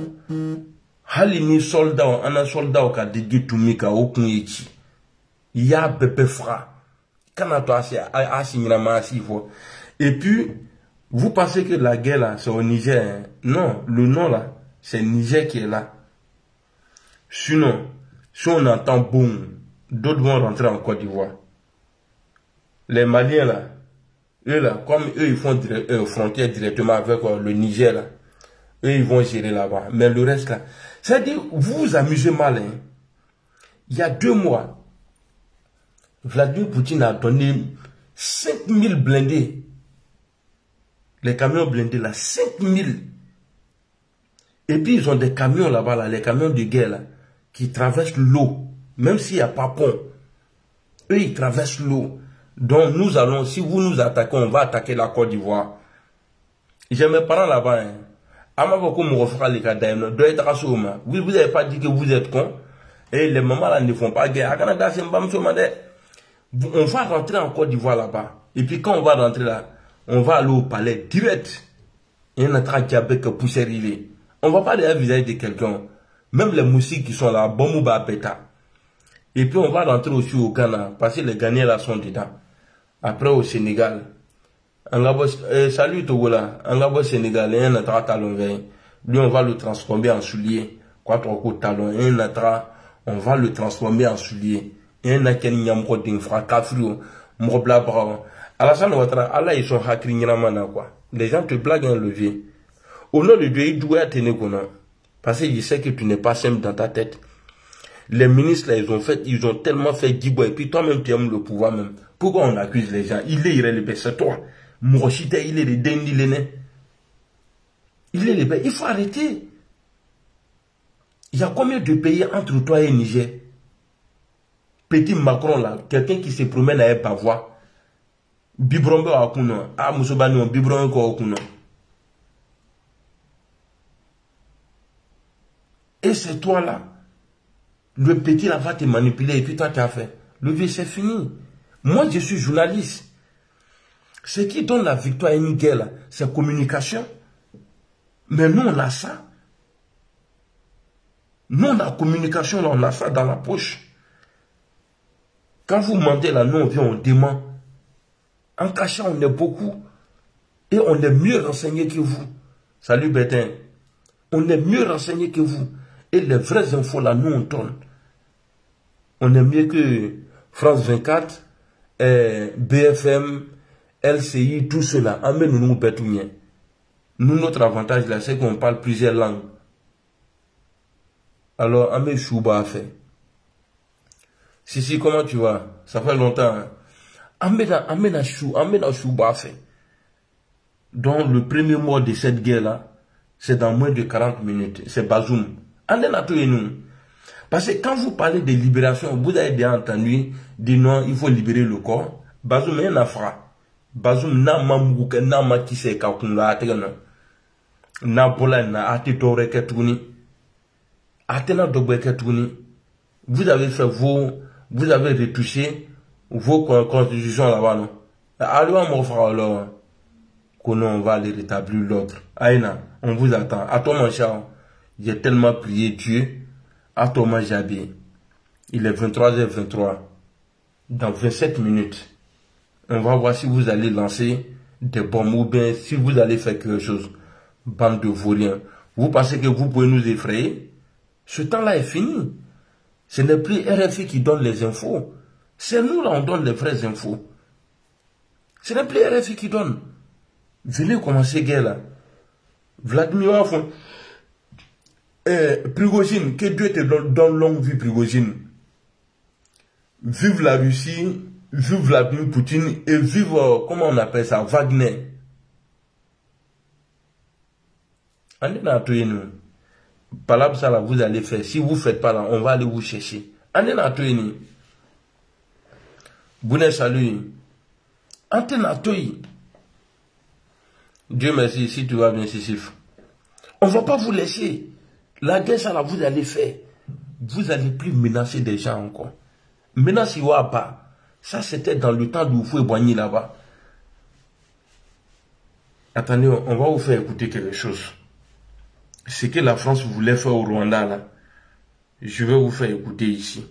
Hali ni soldat, ana soldat ka digi tumika okun ichi. Il y a bébé fra. Canada, c'est assez fort. Et puis, vous pensez que la guerre là, c'est au Niger. Hein? Non, le nom là, c'est Niger qui est là. Sinon, si on entend boum, d'autres vont rentrer en Côte d'Ivoire. Les Maliens là, eux là, comme eux ils font frontière directement avec le Niger là, eux ils vont gérer là-bas. Mais le reste là, c'est-à-dire, vous vous amusez mal. Hein? Il y a 2 mois, Vladimir Poutine a donné 5000 blindés. Les camions blindés là, 5000. Et puis ils ont des camions là-bas, là, les camions de guerre là, qui traversent l'eau, même s'il n'y a pas pont. Eux, ils traversent l'eau. Donc nous allons, si vous nous attaquez, on va attaquer la Côte d'Ivoire. J'ai mes parents là-bas. Hein. Oui, vous n'avez pas dit que vous êtes con. Et les mamans là ne font pas guerre. On va rentrer en Côte d'Ivoire là-bas. Et puis quand on va rentrer là, on va aller au palais direct. Il y a un traque que poussière il est. On va pas aller à visage de quelqu'un. Même les moustiques qui sont là, bon ou bas bêta. Et puis on va rentrer aussi au Ghana, parce que les Ghanéens là sont dedans. Après au Sénégal. Salut Togola, en Gabo Sénégal, il y a un talon vert. Lui on va le transformer en soulier. Quoi trop talon, on va le transformer en soulier. Il y a un qui a un fra kafrio, mobla bra. Alassane Ouattara, Allah ils sont hakri n'yamana quoi. Les gens te blaguent un levier. Au nom de Dieu, ils doivent tenir qu'on a. Parce que je sais que tu n'es pas simple dans ta tête. Les ministres là, ils ont tellement fait Djibo et puis toi-même tu aimes le pouvoir même. Pourquoi on accuse les gens? Il est irrélévé, c'est toi. Mourochita, il est le dendi l'aîné. Il est le il faut arrêter. Il y a combien de pays entre toi et Niger? Petit Macron là, quelqu'un qui se promène à Bavois. Bibrombe à Okuno. Ah, Moussobani, Bibrombe à Okuno. Et c'est toi là. Le petit là va te manipuler et puis toi tu as fait. Le vieux c'est fini. Moi je suis journaliste. Ce qui donne la victoire à une guerre là, c'est communication. Mais nous on a ça. Nous on a communication là, on a ça dans la poche. Quand vous mentez là, nous on vient, on dément. En cachant on est beaucoup. Et on est mieux renseigné que vous. Salut Bétin. On est mieux renseigné que vous. Et les vraies infos là, nous on tourne. On est mieux que France 24, BFM, LCI, tout cela. Nous, notre avantage là, c'est qu'on parle plusieurs langues. Alors, Amé Chouba a fait. Si, comment tu vas? Ça fait longtemps. Hein? Amé Chouba a fait. Donc, le premier mot de cette guerre là, c'est dans moins de 40 minutes. C'est Bazoum. Parce que quand vous parlez de libération, vous avez bien entendu dire non, il faut libérer le corps. Bazoum est un fra. Bazoum n'a mamouke, n'a ma qui s'est kakunda ategana. N'a bola na ate tore ketuni. Atena dobe ketuni. Vous avez fait vous avez retouché vos constitutions là-bas, non? Allez, mon frère, alors, on va aller rétablir l'ordre. Aïna, on vous attend. À toi, mon cher, j'ai tellement prié Dieu. À toi, mon Jabi. Il est 23h23. Dans 27 minutes, on va voir si vous allez lancer des bombes ou bien si vous allez faire quelque chose. Bande de vauriens. Vous pensez que vous pouvez nous effrayer? Ce temps-là est fini. Ce n'est plus RFI qui donne les infos. C'est nous là, on donne les vraies infos. Ce n'est plus RFI qui donne. Venez commencer guerre là. Vladimir Afon. Prigogine, que Dieu te donne longue vie, Prigogine. Vive la Russie, vive Vladimir Poutine et vive, comment on appelle ça, Wagner. Allez dans nous. Par ça là, vous allez faire. Si vous ne faites pas là, on va aller vous chercher. Allez dans nous. Bonne salut. Allez dans nous. Dieu merci, si tu vas bien, Sissif. On ne va pas vous laisser. La guerre, ça là, vous allez faire. Vous n'allez plus menacer des gens encore. Menace pas. Ça, c'était dans le temps d'où vous éboigner là-bas. Attendez, on va vous faire écouter quelque chose. Ce que la France voulait faire au Rwanda, là, je vais vous faire écouter ici.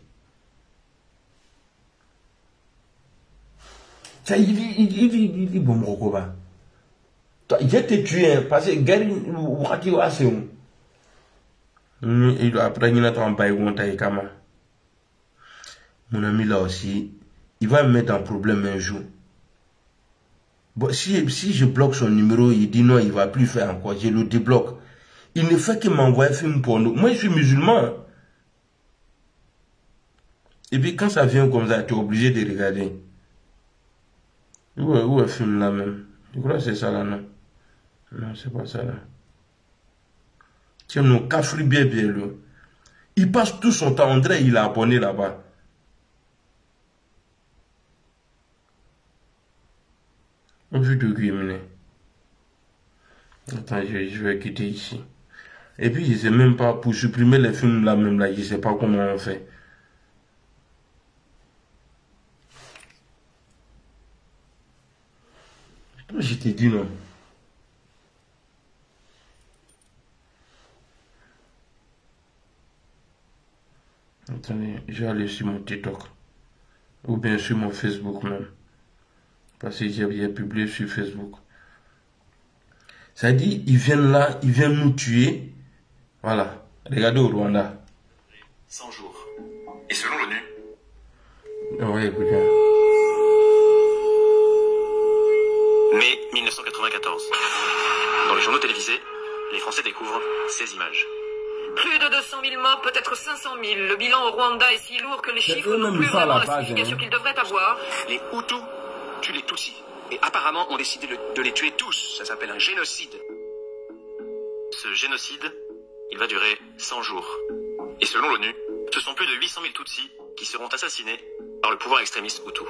Ça, il dit, bon, Mokoba. Je t'ai tué, parce que Gary, Wakati Waseum. Après, il y a un bail, Kama. Mon ami là aussi, il va me mettre en problème un jour. Bon, si je bloque son numéro, il dit non, il ne va plus faire encore, je le débloque. Il ne fait que m'envoyer un film porno. Moi, je suis musulman. Et puis, quand ça vient comme ça, tu es obligé de regarder. Où est le film là même? Je crois que c'est ça là, non? Non, c'est pas ça là. Tiens, nous, Kafri bien, là. Il passe tout son temps, André, il est abonné là-bas. On veut de criminel. Attends, je vais quitter ici. Et puis, je ne sais même pas, pour supprimer les films là même là, je ne sais pas comment on fait. Je t'ai dit non. Attendez, je vais aller sur mon TikTok. Ou bien sur mon Facebook même. Parce que j'ai publié sur Facebook. Ça dit, ils viennent là, ils viennent nous tuer. Voilà. Regardez au Rwanda. 100 jours. Et selon l'ONU. Ouais, écoutez. Mai 1994. Dans les journaux télévisés, les Français découvrent ces images. Plus de 200 000 morts, peut-être 500 000. Le bilan au Rwanda est si lourd que les chiffres n'ont plus vraiment la signification qu'ils devraient avoir. Les Hutus tuent les Tutsis. Et apparemment ont décidé de les tuer tous. Ça s'appelle un génocide. Ce génocide, il va durer 100 jours. Et selon l'ONU, ce sont plus de 800 000 Tutsis qui seront assassinés par le pouvoir extrémiste Hutu.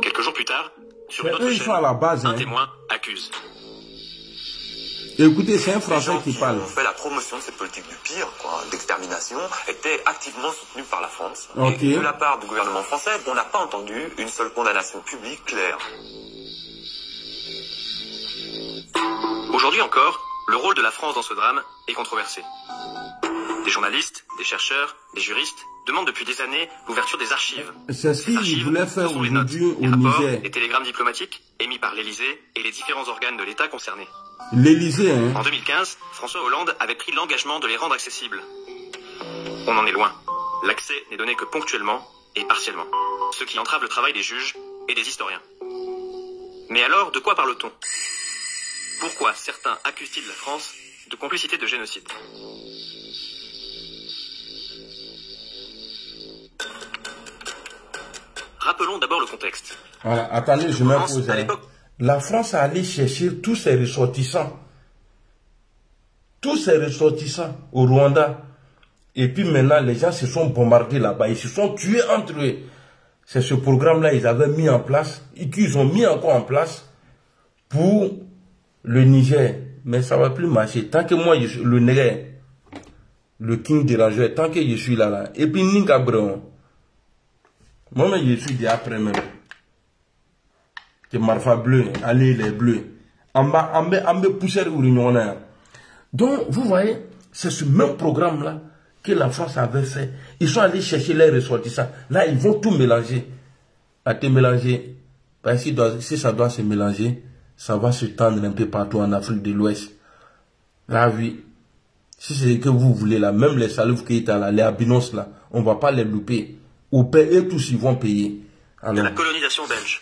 Quelques jours plus tard, sur une autre chaîne, un témoin accuse. Écoutez, c'est un Français qui parle. On fait la promotion de cette politique du pire, d'extermination, était activement soutenue par la France. Okay. Et de la part du gouvernement français, on n'a pas entendu une seule condamnation publique claire. Aujourd'hui encore, le rôle de la France dans ce drame est controversé. Des journalistes, des chercheurs, des juristes demandent depuis des années l'ouverture des archives. C'est ce qu'ils voulaient faire aujourd'hui au Niger. Niger. Les télégrammes diplomatiques émis par l'Élysée et les différents organes de l'État concernés. L'Élysée, hein. En 2015, François Hollande avait pris l'engagement de les rendre accessibles. On en est loin. L'accès n'est donné que ponctuellement et partiellement, ce qui entrave le travail des juges et des historiens. Mais alors, de quoi parle-t-on? Pourquoi certains accusent-ils la France de complicité de génocide? Rappelons d'abord le contexte. Voilà, attendez, je m'impose. La France a allé chercher tous ses ressortissants. Tous ses ressortissants au Rwanda. Et puis maintenant, les gens se sont bombardés là-bas. Ils se sont tués entre eux. C'est ce programme-là qu'ils avaient mis en place. Et qu'ils ont mis encore en place pour le Niger. Mais ça ne va plus marcher. Tant que moi, le Niger, le king de la joie, tant que je suis là. Et puis Ninkabron. Moi-même, je suis dit après même. Que Marfa bleu, allez les bleus. En bas, pousser ou l'union. Donc, vous voyez, c'est ce même programme-là que la France avait fait. Ils sont allés chercher les ressortissants. Là, ils vont tout mélanger. À te mélanger. Parce que si ça doit se mélanger, ça va se tendre un peu partout en Afrique de l'Ouest. Là, oui. Si c'est ce que vous voulez là, même les Salif Keïta là, les Abinos là, on ne va pas les louper. Ou payer, tous ils vont payer. Alors, de la colonisation belge.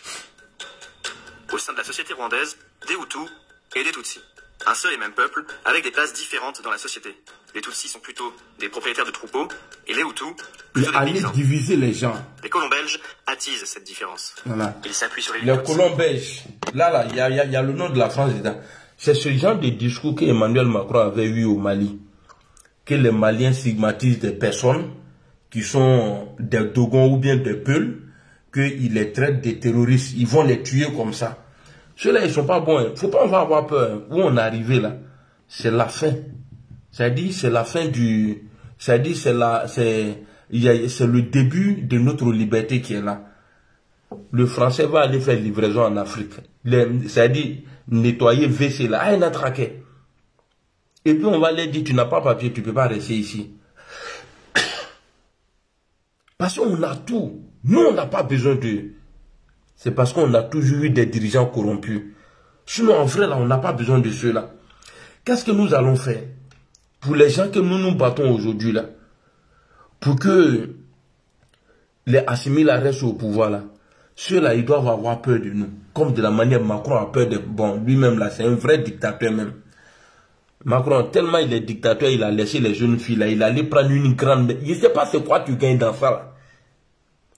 Au sein de la société rwandaise, des Hutus et des Tutsis. Un seul et même peuple, avec des places différentes dans la société. Les Tutsis sont plutôt des propriétaires de troupeaux, et les Hutus, plutôt des paysans. Diviser les gens. Les colons belges attisent cette différence. Voilà. Ils s'appuient sur les colons belges. Là, il y a le nom de la France dedans. C'est ce genre de discours que Emmanuel Macron avait eu au Mali. Que les Maliens stigmatisent des personnes qui sont des Dogons ou bien des Peuls, qu'ils les traitent des terroristes. Ils vont les tuer comme ça. Ceux-là, ils ne sont pas bons. Il ne faut pas avoir peur. Hein. Où on est arrivé là, c'est la fin. C'est-à-dire, c'est la fin du... C'est-à-dire, c'est le début de notre liberté qui est là. Le Français va aller faire livraison en Afrique. C'est-à-dire, nettoyer WC là. Ah, il a traqué. Et puis, on va leur dire, tu n'as pas papier, tu ne peux pas rester ici. Parce qu'on a tout. Nous, on n'a pas besoin de... C'est parce qu'on a toujours eu des dirigeants corrompus. Sinon, en vrai, là, on n'a pas besoin de ceux-là. Qu'est-ce que nous allons faire pour les gens que nous nous battons aujourd'hui, là? Pour que les Assimila restent au pouvoir, là. Ceux-là, ils doivent avoir peur de nous. Comme de la manière Macron a peur de... Bon, lui-même, là, c'est un vrai dictateur, même. Macron, tellement il est dictateur, il a laissé les jeunes filles, là. Il allait prendre une grande... Je ne sais pas c'est quoi tu gagnes dans ça, là.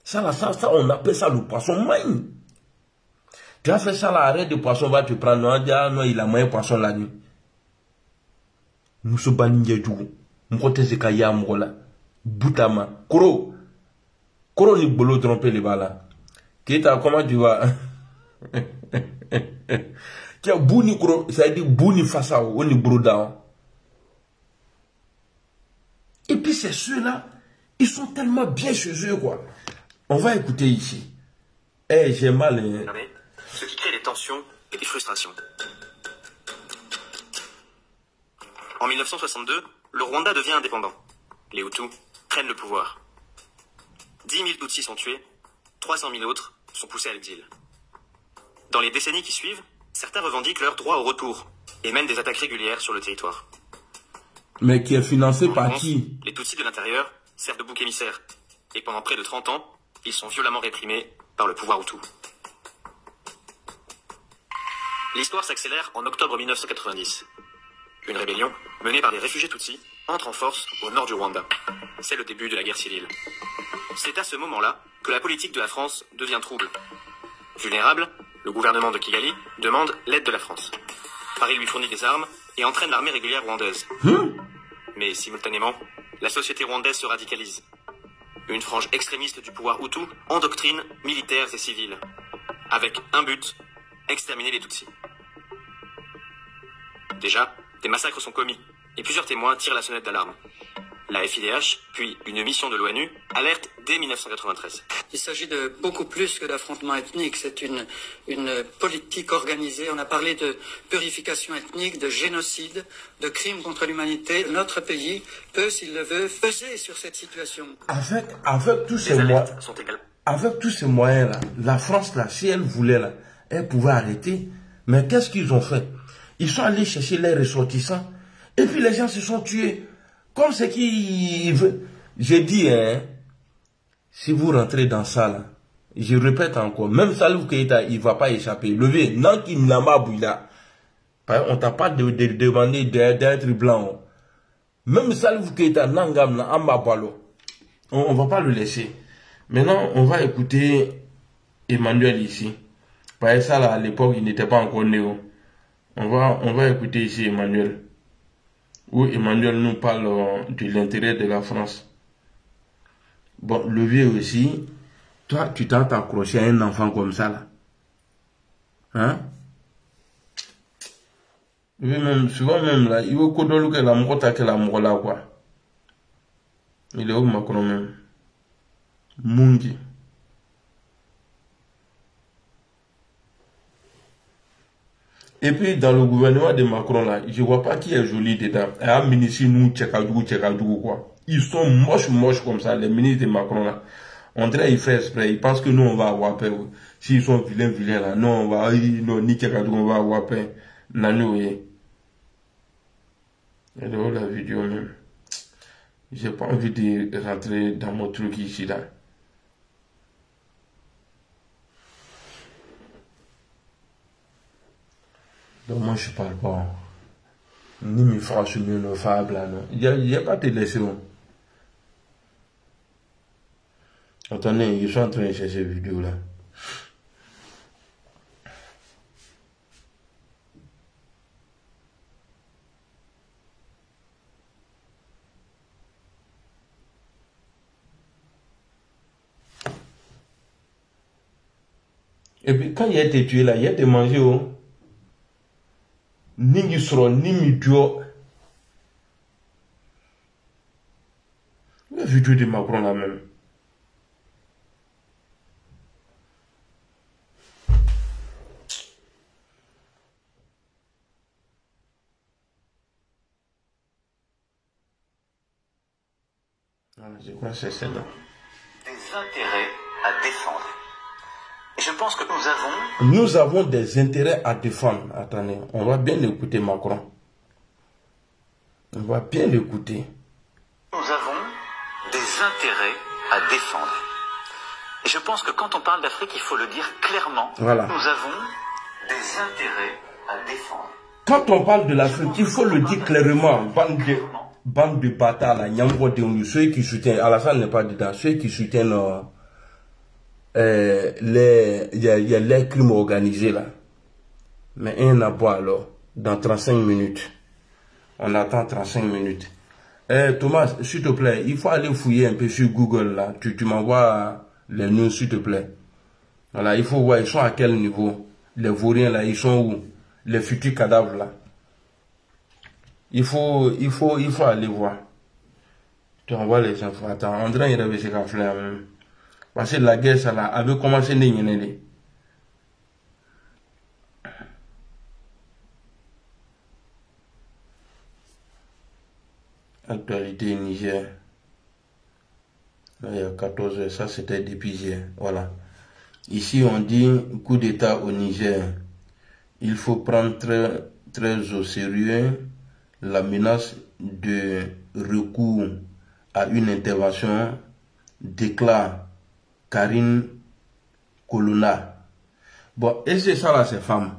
Ça, on appelle ça le poisson mine. Tu as fait ça là, arrête de poisson, va te prendre. Non, il a moyen poisson la nuit. Nous sommes bannis du Mkote Zekaya Mgola. Boutama. Koro ni bolo tromper les balles. Kéta, comment tu vas? Tiens, bouni koro, ça veut dire bouni fasa, on est broda. Et puis c'est ceux-là, ils sont tellement bien chez eux, quoi. On va écouter ici. Eh, j'ai mal. Ce qui crée des tensions et des frustrations. En 1962, le Rwanda devient indépendant. Les Hutus prennent le pouvoir. 10 000 Tutsis sont tués, 300 000 autres sont poussés à l'exil. Dans les décennies qui suivent, certains revendiquent leur droit au retour et mènent des attaques régulières sur le territoire. Mais qui est financé par qui? Les Tutsis de l'intérieur servent de bouc émissaire. Et pendant près de 30 ans, ils sont violemment réprimés par le pouvoir Hutu. L'histoire s'accélère en octobre 1990. Une rébellion, menée par des réfugiés Tutsis, entre en force au nord du Rwanda. C'est le début de la guerre civile. C'est à ce moment-là que la politique de la France devient trouble. Vulnérable, le gouvernement de Kigali demande l'aide de la France. Paris lui fournit des armes et entraîne l'armée régulière rwandaise. Mais simultanément, la société rwandaise se radicalise. Une frange extrémiste du pouvoir Hutu endoctrine militaires et civils. Avec un but, exterminer les Tutsis. Déjà, des massacres sont commis, et plusieurs témoins tirent la sonnette d'alarme. La FIDH, puis une mission de l'ONU, alerte dès 1993. Il s'agit de beaucoup plus que d'affrontements ethniques, c'est une politique organisée. On a parlé de purification ethnique, de génocide, de crimes contre l'humanité. Notre pays peut, s'il le veut, peser sur cette situation. Avec tous ces moyens-là, la France, là, si elle voulait, là, elle pouvait arrêter. Mais qu'est-ce qu'ils ont fait? Ils sont allés chercher les ressortissants. Et puis les gens se sont tués. Comme ce qu'ils veulent. J'ai dit, hein, si vous rentrez dans ça, là, je répète encore, même Salif Keïta, il ne va pas échapper. Levez, non qu'il n'a pas bouilla. On t'a pas demandé d'être blanc. Même Salif Keïta, Nangam, Amba Balo. On ne va pas le laisser. Maintenant, on va écouter Emmanuel ici. Parce que ça, là, à l'époque, il n'était pas encore néo. On va écouter ici Emmanuel. Où Emmanuel nous parle de l'intérêt de la France. Bon, le vieux aussi, toi, tu t'as accroché à un enfant comme ça, là. Hein? Oui, même, souvent même, là, il veut qu'on donne que la mort que la mort là, quoi. Il est où Macron même? Mungi. Et puis dans le gouvernement de Macron là, je vois pas qui est joli dedans. Et un ministre nous tchekadou quoi. Ils sont moches comme ça, les ministres de Macron là. On dirait qu'ils font exprès, ils pensent que nous on va avoir peur. S'ils sont vilains là, non on va, non ni tchekadou on va avoir peur. Nanou et là la vidéo même. J'ai pas envie de rentrer dans mon truc ici là. Donc moi je parle pas. Ni mes frères sont mieux nos fables là non. Il y a pas de leçon. Attendez, ils sont en train de chercher cette vidéo là. Et puis quand il a été tué là, il a été mangé oh. Ni Gisro, ni Midio. La vidéo de Macron là même. Je crois que c'est celle-là. Des intérêts à défendre. Et je pense que nous avons des intérêts à défendre. Attendez, on va bien écouter Macron. On va bien l'écouter. Nous avons des intérêts à défendre. Et je pense que quand on parle d'Afrique, il faut le dire clairement. Voilà. Nous avons des intérêts à défendre. Quand on parle de l'Afrique, il faut le dire clairement. Bande de bâtards, là, ceux qui soutiennent, Alassane n'est pas dedans, ceux qui soutiennent il y a les crimes organisés là. Mais un à boire alors, dans 35 minutes. On attend 35 minutes. Thomas, s'il te plaît, il faut aller fouiller un peu sur Google là. Tu m'envoies les news s'il te plaît. Voilà, il faut voir, ils sont à quel niveau. Les vauriens là, ils sont où? Les futurs cadavres là. Il faut aller voir. Tu envoies les infos. Attends, André il avait ses gafles même. Parce que la guerre, ça là, avait commencé à Actualité Niger. Là, il y a 14 heures, ça c'était depuis hier. Voilà. Ici, on dit coup d'État au Niger. Il faut prendre très au sérieux la menace de recours à une intervention, déclare Karine Colonna. Bon, et c'est ça là, ces femmes.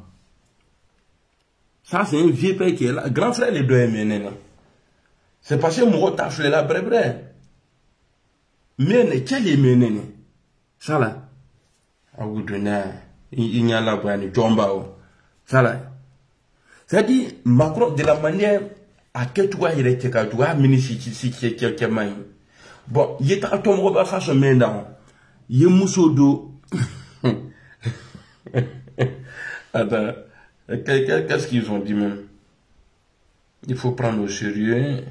Ça, c'est un vieux père qui est là. Grand frère, les deux est mené. C'est parce que mon taf là, bref. Mais quel est mené? Ça là. À vous donner. Il y a là, ça là. C'est-à-dire, Macron, de la manière à quelle toi il était quand tu as ministre si quelqu'un main. Bon, il est à ton repas face au main dans. Il est moussodo. Attends, qu'est-ce qu'ils ont dit même? Il faut prendre au sérieux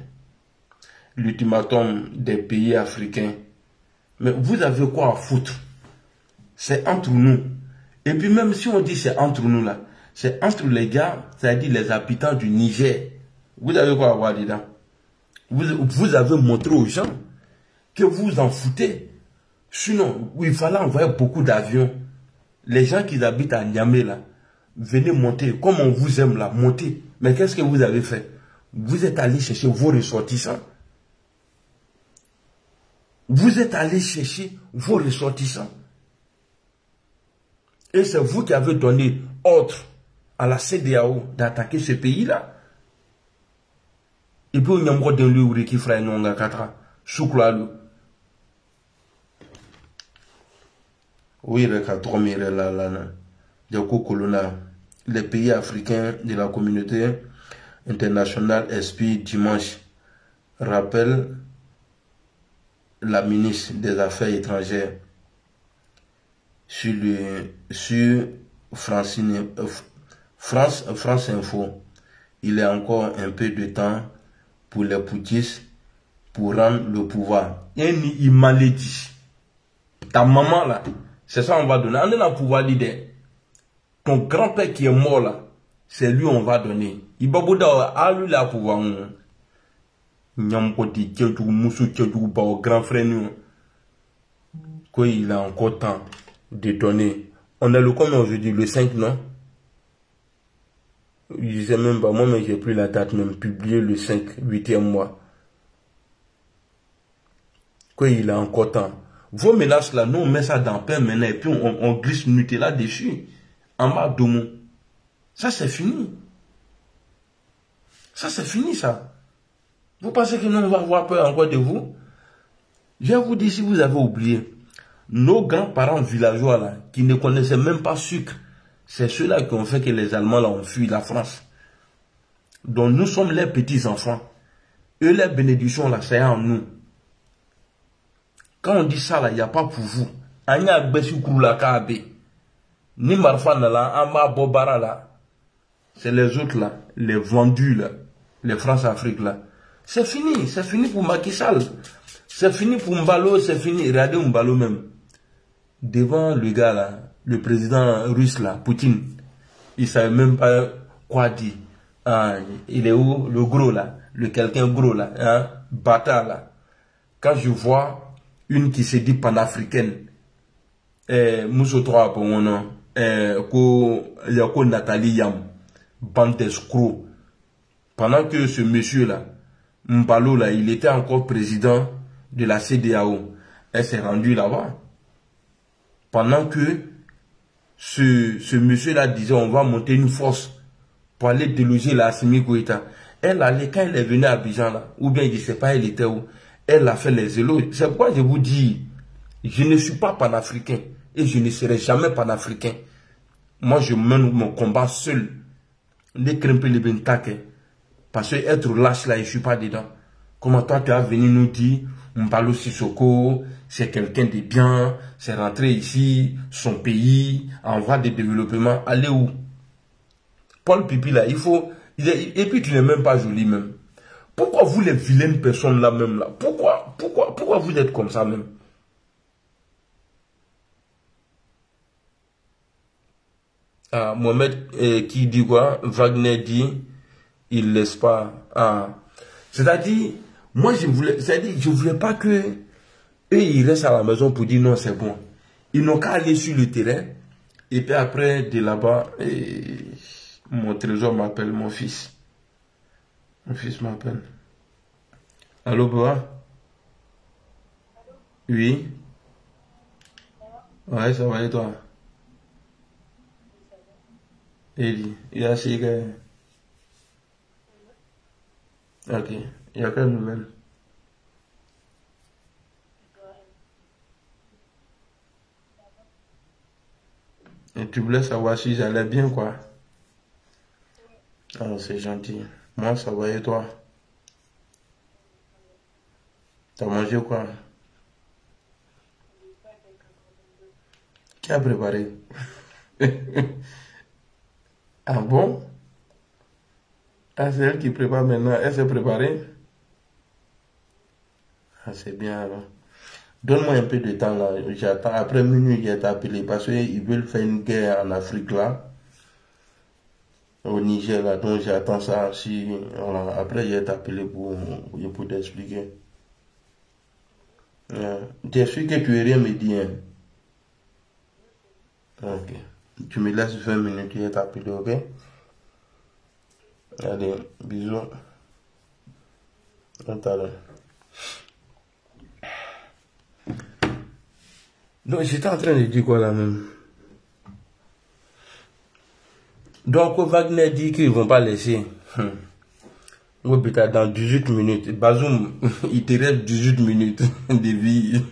l'ultimatum des pays africains. Mais vous avez quoi à foutre? C'est entre nous. Et puis même si on dit c'est entre nous là, c'est entre les gars, c'est-à-dire les habitants du Niger. Vous avez quoi à voir dedans? Vous avez montré aux gens que vous en foutez. Sinon, il fallait envoyer beaucoup d'avions. Les gens qui habitent à Niamey là, venez monter. Comme on vous aime là, montez. Mais qu'est-ce que vous avez fait? Vous êtes allé chercher vos ressortissants. Vous êtes allé chercher vos ressortissants. Et c'est vous qui avez donné ordre à la CEDEAO d'attaquer ce pays-là. Et puis, il y a un peu de lui qui fera un nom katra. Soukoualou. Oui, les pays africains de la communauté internationale esprit dimanche rappelle la ministre des Affaires étrangères sur France Info. Il est encore un peu de temps pour les poutistes pour rendre le pouvoir. Et il m'a dit, ta maman là, c'est ça on va donner. On a le pouvoir d'idée. Ton grand-père qui est mort là, c'est lui on va donner. Il va vous dire, à lui là pouvoir. Nyamkoti Tchadjou, Moussou Tchadjou, au grand frère nous. Quoi, il a encore temps de donner. On a le combien aujourd'hui, le 5, non? Je sais même pas, moi, mais j'ai pris la date même, publié le 5, 8e mois. Quoi, il a encore temps. Vos mélanges là, nous on met ça dans pain maintenant et puis on glisse Nutella dessus. En bas de nous. Ça c'est fini. Ça c'est fini ça. Vous pensez que nous on va avoir peur encore de vous? Je vais vous dire si vous avez oublié. Nos grands-parents villageois là, qui ne connaissaient même pas sucre, c'est ceux-là qui ont fait que les Allemands là ont fui la France. Donc nous sommes les petits-enfants. Eux, les bénédictions là, c'est en nous. Quand on dit ça là, il n'y a pas pour vous. Anya Bessu Koula Kabe. Ni Marfana là, Amba Bobara là. C'est les autres là, les vendus là, les France-Afrique là. C'est fini pour Macky Sall. C'est fini pour Mbalo, c'est fini. Regardez Mbalo même. Devant le gars là, le président russe là, Poutine. Il ne savait même pas quoi dire. Ah, il est où le gros là, le quelqu'un gros là, hein, bâtard là. Quand je vois une qui se dit panafricaine, Mousso 3 pour mon nom, Yako Nathalie Yam, bande d'escrocs. Pendant que ce monsieur là, Mbalo là, il était encore président de la CEDEAO, elle s'est rendue là-bas. Pendant que ce monsieur là disait on va monter une force pour aller déloger la Assimi Goïta. Elle allait, quand elle est venue à Abidjan là, ou bien je ne sais pas elle était où, elle a fait les éloges. C'est pourquoi je vous dis, je ne suis pas panafricain et je ne serai jamais panafricain. Moi je mène mon combat seul. Les crempes les bentake. Parce que être lâche là, je ne suis pas dedans. Comment toi tu as venu nous dire, Mbalo Sissoko, c'est quelqu'un de bien, c'est rentré ici, son pays, en voie de développement. Allez où? Paul Pipi là, il faut... Et puis tu n'es même pas joli même. Pourquoi vous les vilaines personnes là même là? Pourquoi vous êtes comme ça même? Ah, Mohamed qui dit quoi? Wagner dit, il laisse pas. Ah. C'est-à-dire, moi je voulais pas que eux ils restent à la maison pour dire non c'est bon. Ils n'ont qu'à aller sur le terrain. Et puis après de là-bas, mon trésor m'appelle, mon fils. Mon fils m'appelle. Allô, Boa? Oui? Ouais, ça va et toi? Eli, il y a assez que... Ok, il y a quelle nouvelle? Et tu voulais savoir si j'allais bien, quoi? Ah, c'est gentil. Moi, ça va et toi? T'as mangé quoi? Qui a préparé? Ah bon? Ah, c'est elle qui prépare maintenant. Elle s'est préparée? Ah, c'est bien alors. Donne-moi un peu de temps là. J'attends. Après minuit, je vais t'appeler parce qu'ils veulent faire une guerre en Afrique là. Au Niger là. Donc j'attends ça. Si, voilà. Après, je vais t'appeler pour t'expliquer. T'expliques que tu es rien me dire. Ok. Tu me laisses 20 minutes, je vais t'appeler, ok? Allez, bisous. À tout à l'heure. Donc, j'étais en train de dire quoi là même? Donc, Wagner dit qu'ils ne vont pas laisser. Oui, putain, dans 18 minutes. Bazoum, il te reste 18 minutes de vie.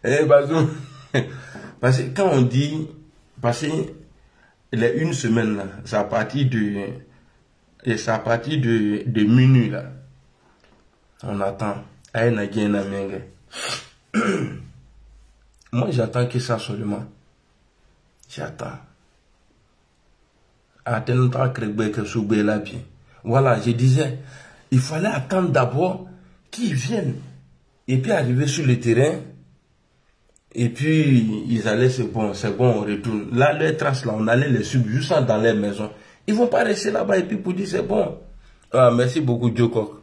Bazoum. Parce que quand on dit, parce que les une semaine là, c'est à partir de minuit là. On attend. Moi j'attends que ça seulement. J'attends. Voilà, je disais, il fallait attendre d'abord qu'ils viennent. Et puis arriver sur le terrain. Et puis, ils allaient, c'est bon, on retourne. Là, les traces, là, on allait les suivre juste dans les maisons. Ils ne vont pas rester là-bas et puis pour dire c'est bon. Ah, merci beaucoup, Joe Cock.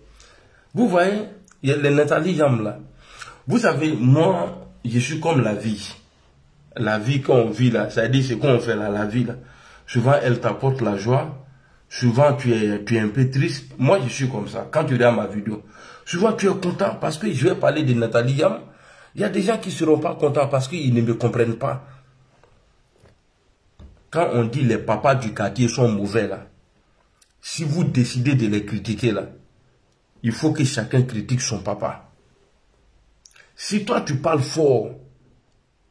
Vous voyez, il y a les Nathalie Yam là. Vous savez, moi, je suis comme la vie. La vie qu'on vit là, c'est-à-dire ce qu'on fait là, la vie là. Souvent, elle t'apporte la joie. Souvent, tu es un peu triste. Moi, je suis comme ça. Quand tu regardes ma vidéo, souvent, tu es content parce que je vais parler de Nathalie Yam. Il y a des gens qui ne seront pas contents parce qu'ils ne me comprennent pas. Quand on dit les papas du quartier sont mauvais là, si vous décidez de les critiquer là, il faut que chacun critique son papa. Si toi tu parles fort,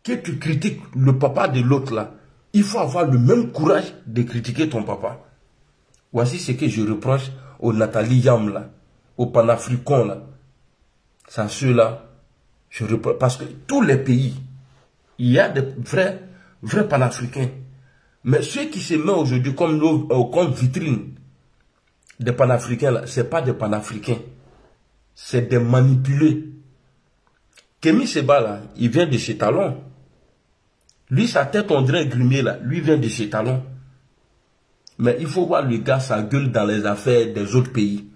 que tu critiques le papa de l'autre là, il faut avoir le même courage de critiquer ton papa. Voici ce que je reproche aux Nathalie Yam là, aux panafricains là. C'est à ceux-là, je reproche. Parce que tous les pays, il y a des vrais panafricains. Mais ceux qui se mettent aujourd'hui comme vitrine des panafricains là, ce n'est pas des panafricains. C'est des manipulés. Kémy Séba là, il vient de chez Talon. Lui, sa tête, on dirait Grimier là, lui vient de chez Talon. Mais il faut voir le gars, sa gueule dans les affaires des autres pays.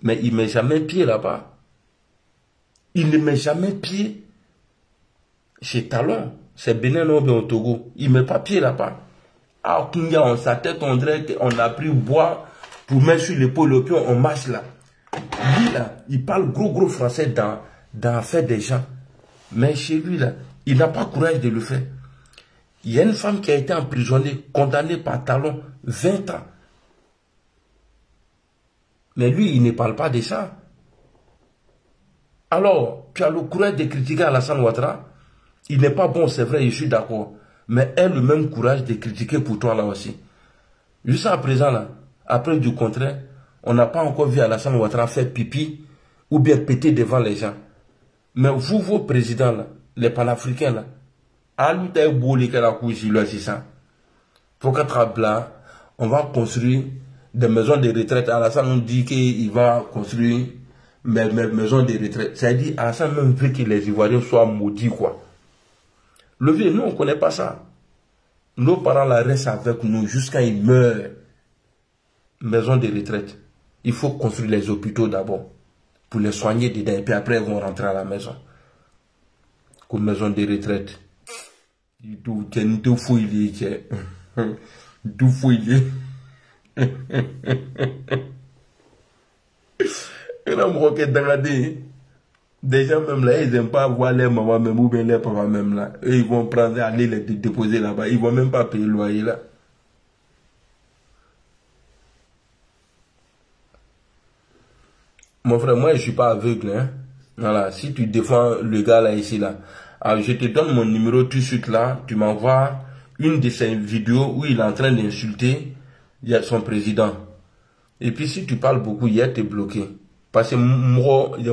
Mais il ne met jamais pied là-bas. Il ne met jamais pied chez Talon. C'est Bénin au Togo. Il ne met pas pied là-bas. Ah, Kinga, sa tête, on dirait qu'on a pris bois pour mettre sur l'épaule, et puis on marche là. Lui là, il parle gros français dans l'affaire des gens. Mais chez lui là, il n'a pas courage de le faire. Il y a une femme qui a été emprisonnée, condamnée par Talon, 20 ans. Mais lui, il ne parle pas de ça. Alors, tu as le courage de critiquer Alassane Ouattara. Il n'est pas bon, c'est vrai, je suis d'accord. Mais aie le même courage de critiquer pour toi là aussi. Jusqu'à présent là, après du contraire, on n'a pas encore vu Alassane Ouattara faire pipi ou bien péter devant les gens. Mais vous, vos présidents là, les panafricains là, on va construire des maisons de retraite. Alassane nous dit qu'il va construire des maisons de retraite. C'est-à-dire, Alassane même veut que les Ivoiriens soient maudits, quoi. Le vieux, nous, on ne connaît pas ça. Nos parents là restent avec nous jusqu'à ils meurent. Maison de retraite. Il faut construire les hôpitaux d'abord. Pour les soigner dedans. Et puis après, ils vont rentrer à la maison. Comme maison de retraite. Tout fouillé. Tout fouillé. Des gens même là, ils n'aiment pas voir les mamans même ou bien les papas même là. Eux, ils vont prendre, aller les déposer là-bas. Ils ne vont même pas payer le loyer là. Mon frère, moi je ne suis pas aveugle. Hein. Voilà, si tu défends le gars là ici là, alors, je te donne mon numéro tout de suite là. Tu m'envoies une de ses vidéos où il est en train d'insulter son président. Et puis si tu parles beaucoup, il y a été bloqué. Parce que moi je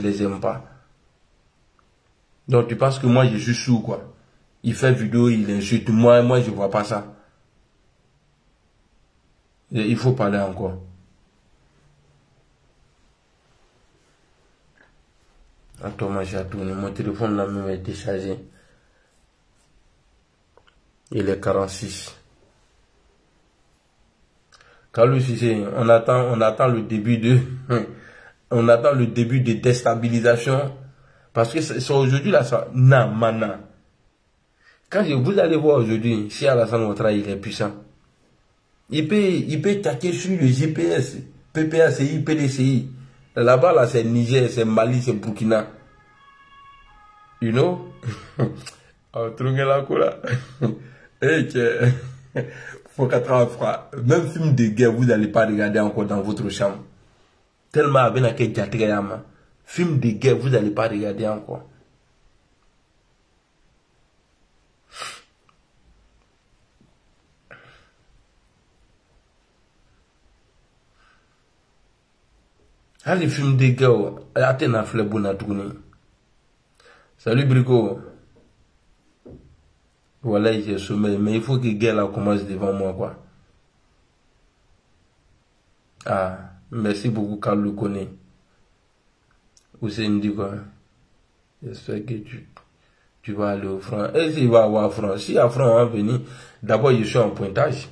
les aime pas. Donc tu penses que moi je suis sourd quoi. Il fait vidéo, il insulte. Moi je vois pas ça. Et il faut parler encore. Attends, moi j'ai tourné. Mon téléphone là même est déchargé. Il est 46. Carlos Cissé, on attend le début de on attend le début de déstabilisation parce que c'est aujourd'hui là ça mana. Quand vous allez voir aujourd'hui si Alassane Ouattara il est puissant. Il peut taquer sur le GPS, PPACI, PDCI. Là-bas là c'est Niger, c'est Mali, c'est Burkina. You know? Faut même film de guerre, vous n'allez pas regarder encore dans votre chambre. Tellement avec laquelle Diatrayama. Film de guerre, vous n'allez pas regarder encore. Ah, les films de guerre, attends, flebona tourner. Salut Brico. Voilà, j'ai sommeil, mais il faut que guerre là commence devant moi, quoi. Ah, merci beaucoup, Carl le connaît. Hussein dit quoi? J'espère que Tu vas aller au front. Et s'il va avoir front, si à front va venir, d'abord je suis en pointage.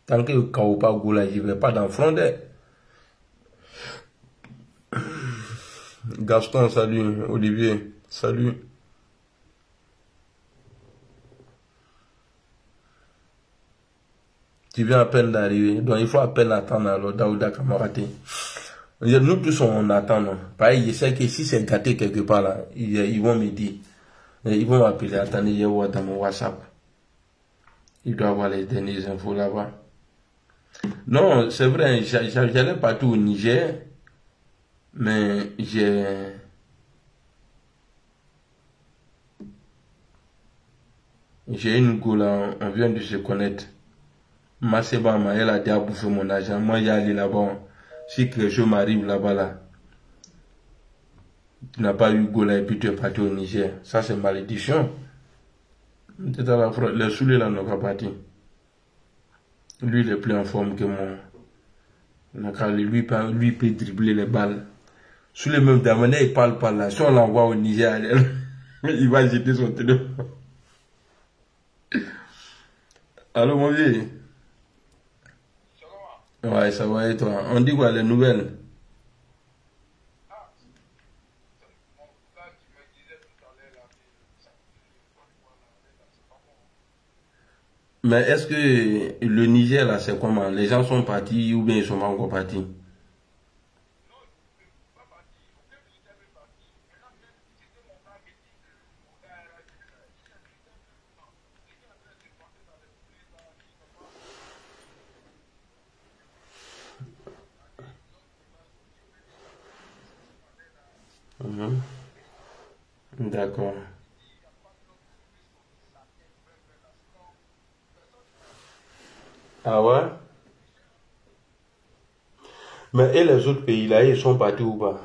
Tant que Kaoupa Goula, je ne vais pas dans front. Gaston, salut. Olivier, salut. Tu viens à peine d'arriver. Donc il faut à peine attendre alors Daouda Kamaraté. Nous tous on attend. Non? Pareil, je sais que si c'est gâté quelque part là, ils vont me dire. Ils vont m'appeler. Attendez, je vois dans mon WhatsApp. Il doit avoir les dernières infos là-bas. Non, c'est vrai, j'allais partout au Niger. Mais j'ai une go là, on vient de se connaître. Masseba, elle a déjà bouffé mon argent. Moi, j'ai allé là-bas. Si quelque chose m'arrive là-bas, là, tu n'as pas eu go là et puis tu es parti au Niger. Ça, c'est malédiction. Les soulés là n'ont pas parti. Lui, il est plus en forme que moi. Lui peut dribbler les balles. Sous les mêmes d'amener, il parle par là. Si on l'envoie au Niger, il va jeter son téléphone. Allô, mon vieux? Ouais, ça va et toi? On dit quoi, les nouvelles? Mais est-ce que le Niger, là, c'est comment? Les gens sont partis ou bien ils sont pas encore partis? D'accord. Ah ouais? Mais et les autres pays là, ils sont partis ou pas?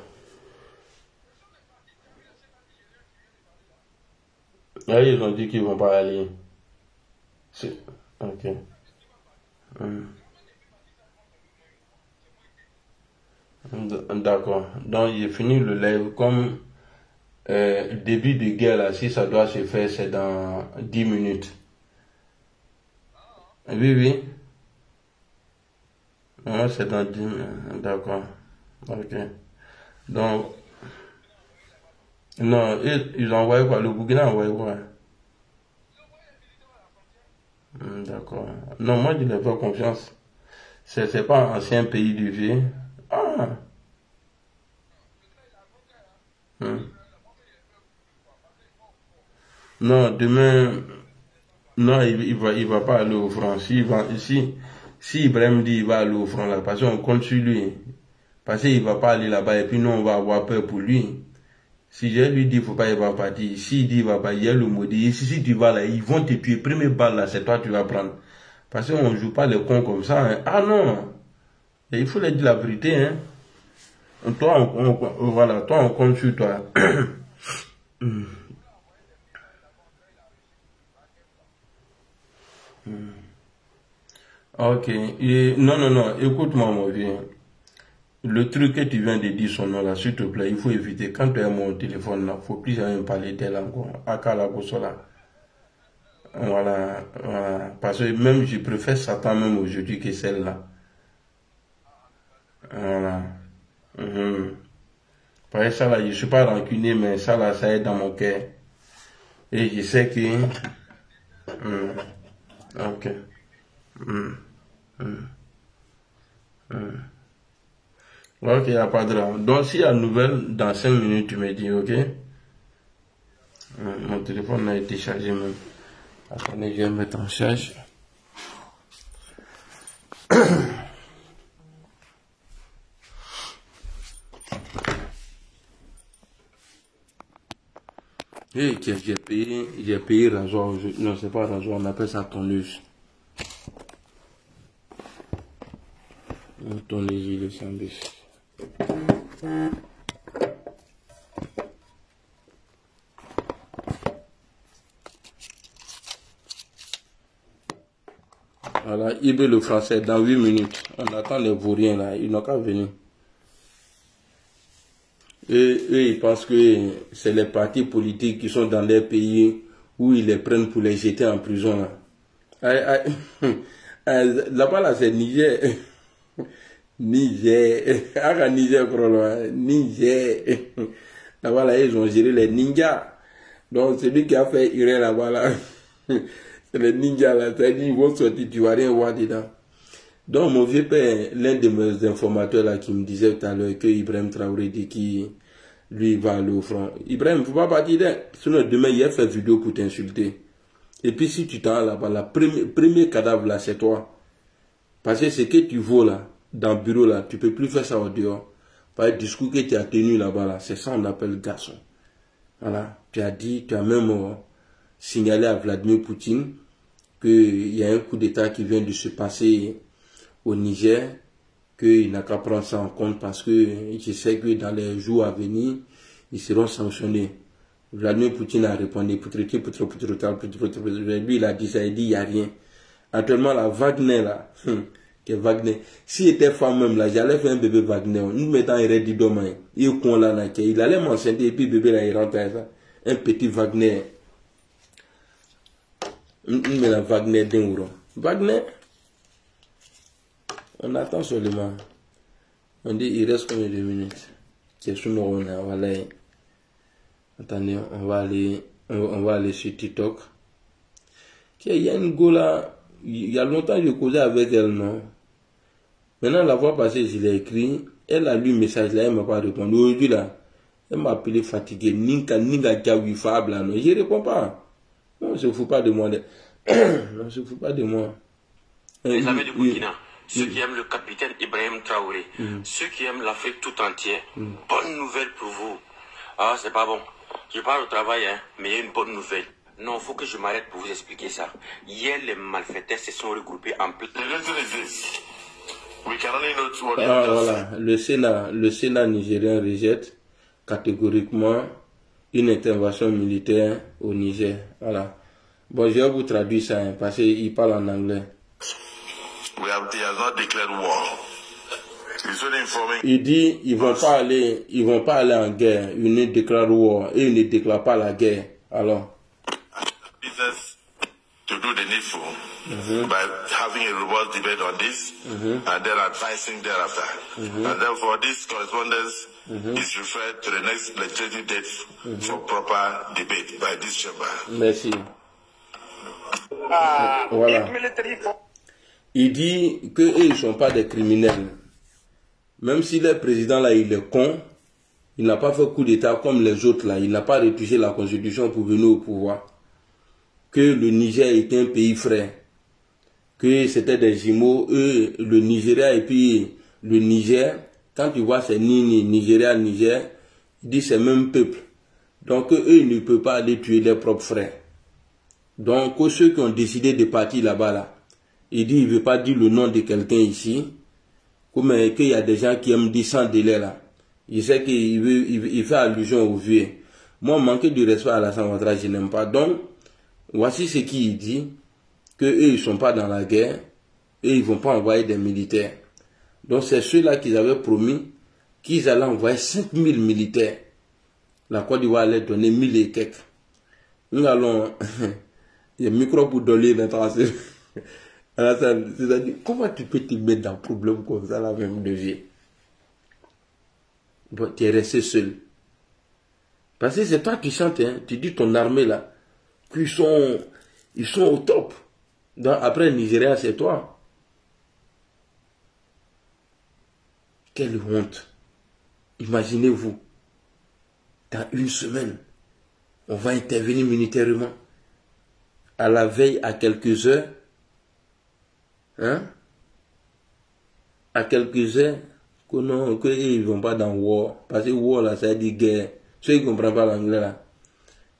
Ah, ils ont dit qu'ils vont pas aller. Ok. D'accord. Donc, j'ai fini le live comme début de guerre là, si ça doit se faire, c'est dans 10 minutes. Oui, oui. Non, c'est dans 10 minutes. D'accord. Ok. Donc, non, ils ont envoyé quoi? Le Burkina a envoyé quoi? D'accord. Non, moi, je n'ai pas confiance. C'est pas un ancien pays du vieux. Ah. Non, demain, non, il va pas aller au front. Si Ibrahim dit il va aller au front là, parce qu'on compte sur lui. Parce qu'il va pas aller là-bas et puis nous on va avoir peur pour lui. Si je lui dis faut pas, il va partir. S'il dit il va pas, il y a le mot dit. Si tu vas là, ils vont te tuer. Première balle là, c'est toi tu vas prendre. Parce qu'on joue pas les cons comme ça. Hein. Ah non. Et il faut leur dire la vérité. Hein. Toi, voilà, toi on compte sur toi. Ok. Non. Écoute-moi, mon vieux. Le truc que tu viens de dire son nom là, s'il te plaît, il faut éviter. Quand tu as mon téléphone là, il ne faut plus jamais parler d'elle encore. Akala Bosola. Voilà. Parce que même je préfère Satan même aujourd'hui que celle-là. Voilà. Parce que ça là, je ne suis pas rancunier, mais ça là, ça est dans mon cœur. Et je sais que... Ok. Ok, il n'y a pas de drame. Donc, s'il y a une nouvelle, dans 5 minutes, tu me dis, ok? Mon téléphone a été chargé même. Attendez, je vais mettre en charge. Et j'ai payé rasoir. Non, c'est pas rasoir, on appelle ça tondeuse. Tondeuse de sandwich. Voilà, Ibé le français, dans 8 minutes. On attend les vauriens là, ils n'ont qu'à venir. Et eux, ils pensent que c'est les partis politiques qui sont dans leur pays où ils les prennent pour les jeter en prison. Là. Là-bas, là, c'est Niger. Niger. Niger. Là-bas, là, ils ont géré les ninjas. Donc, celui qui a fait Iré là-bas, là, c'est les ninjas, là. C'est-à-dire, ils vont sortir, tu vas rien voir dedans. Donc, mon vieux père, l'un de mes informateurs, là, qui me disait tout à l'heure que Ibrahim Traoré dit qu'il, lui, il va aller au front. Ibrahim, il ne faut pas partir là. Sinon, demain, il a fait vidéo pour t'insulter. Et puis, si tu t'en là-bas, la premier cadavre, là, c'est toi. Parce que ce que tu vaux, là, dans le bureau, là, tu ne peux plus faire ça au dehors. Par le discours que tu as tenu là-bas, là, c'est ça qu'on appelle garçon. Voilà. Tu as dit, tu as même signalé à Vladimir Poutine qu'il y a un coup d'État qui vient de se passer au Niger, qu'il n'a qu'à prendre ça en compte parce que je sais que dans les jours à venir, ils seront sanctionnés. Vladimir Poutine a répondu, lui il a dit ça, il dit il n'y a rien. Actuellement, la Wagner là, que Wagner, s'il était femme même là, j'allais faire un bébé Wagner, nous mettant il dit demain, il allait m'enceinter et puis bébé là il rentre ça, un petit Wagner, mais la Wagner d'un Wagner, on attend seulement, on dit il reste combien de minutes, attendez, on va aller sur TikTok. Il y a une go là, il y a longtemps que je causais avec elle, non? Maintenant, la fois passée, je l'ai écrit, elle a lu le message là, elle ne m'a pas répondu. Aujourd'hui là, elle m'a appelé fatigué, Ninka Djaoui Fab là, non, je ne réponds pas. Non, on ne se fout pas de moi. On ne se fout pas de moi. Les amis du Burkina, ceux qui aiment le capitaine Ibrahim Traoré, ceux qui aiment l'Afrique tout entière, bonne nouvelle pour vous. Ah, c'est pas bon. Je pars au travail, hein, mais il y a une bonne nouvelle. Non, il faut que je m'arrête pour vous expliquer ça. Hier, les malfaiteurs se sont regroupés en plus. Ah, voilà, le Sénat nigérien rejette catégoriquement une intervention militaire au Niger. Voilà. Bon, je vais vous traduire ça, hein, parce qu'il parle en anglais. Il dit, ils vont pas aller en guerre. Ils ne déclarent war et ils ne déclarent pas la guerre. Alors. To do the needful by having a robust debate on this and then advising thereafter. And therefore this correspondence is referred to the next legislative date for proper debate by this chamber. Merci. Voilà. Il dit qu'eux, ils ne sont pas des criminels. Même si le président là, il est con, il n'a pas fait coup d'État comme les autres là, il n'a pas rédigé la constitution pour venir au pouvoir. Que le Niger était un pays frère, que c'était des jumeaux, eux, le Nigeria et puis le Niger, quand tu vois c'est Nigeria, Niger, il dit c'est le même peuple. Donc eux, ils ne peuvent pas aller tuer leurs propres frères. Donc ceux qui ont décidé de partir là-bas, là, il dit il ne veut pas dire le nom de quelqu'un ici, comme qu'il y a des gens qui aiment dire sans délai là. Il sait qu'il fait allusion aux vieux. Moi, manquer de respect à la Ouattara, je n'aime pas. Donc, voici ce qu'il dit, qu'eux, ils ne sont pas dans la guerre, et ils ne vont pas envoyer des militaires. Donc c'est ceux-là qu'ils avaient promis qu'ils allaient envoyer 5000 militaires. La Côte d'Ivoire allait donner 1000 et quelques. Nous allons, il y a un micro pour donner l'intention. C'est-à-dire, comment tu peux te mettre dans un problème comme ça, la même de vie? Bon, tu es resté seul. Parce que c'est toi qui chantes, hein, tu dis ton armée là. Ils sont au top. Donc, après le Nigeria, c'est toi. Quelle honte. Imaginez-vous, dans une semaine, on va intervenir militairement. À la veille, à quelques heures, hein? À quelques heures, qu'ils ne vont pas dans war. Parce que war, là, ça veut dire guerre. Ceux qui ne comprennent pas l'anglais, là,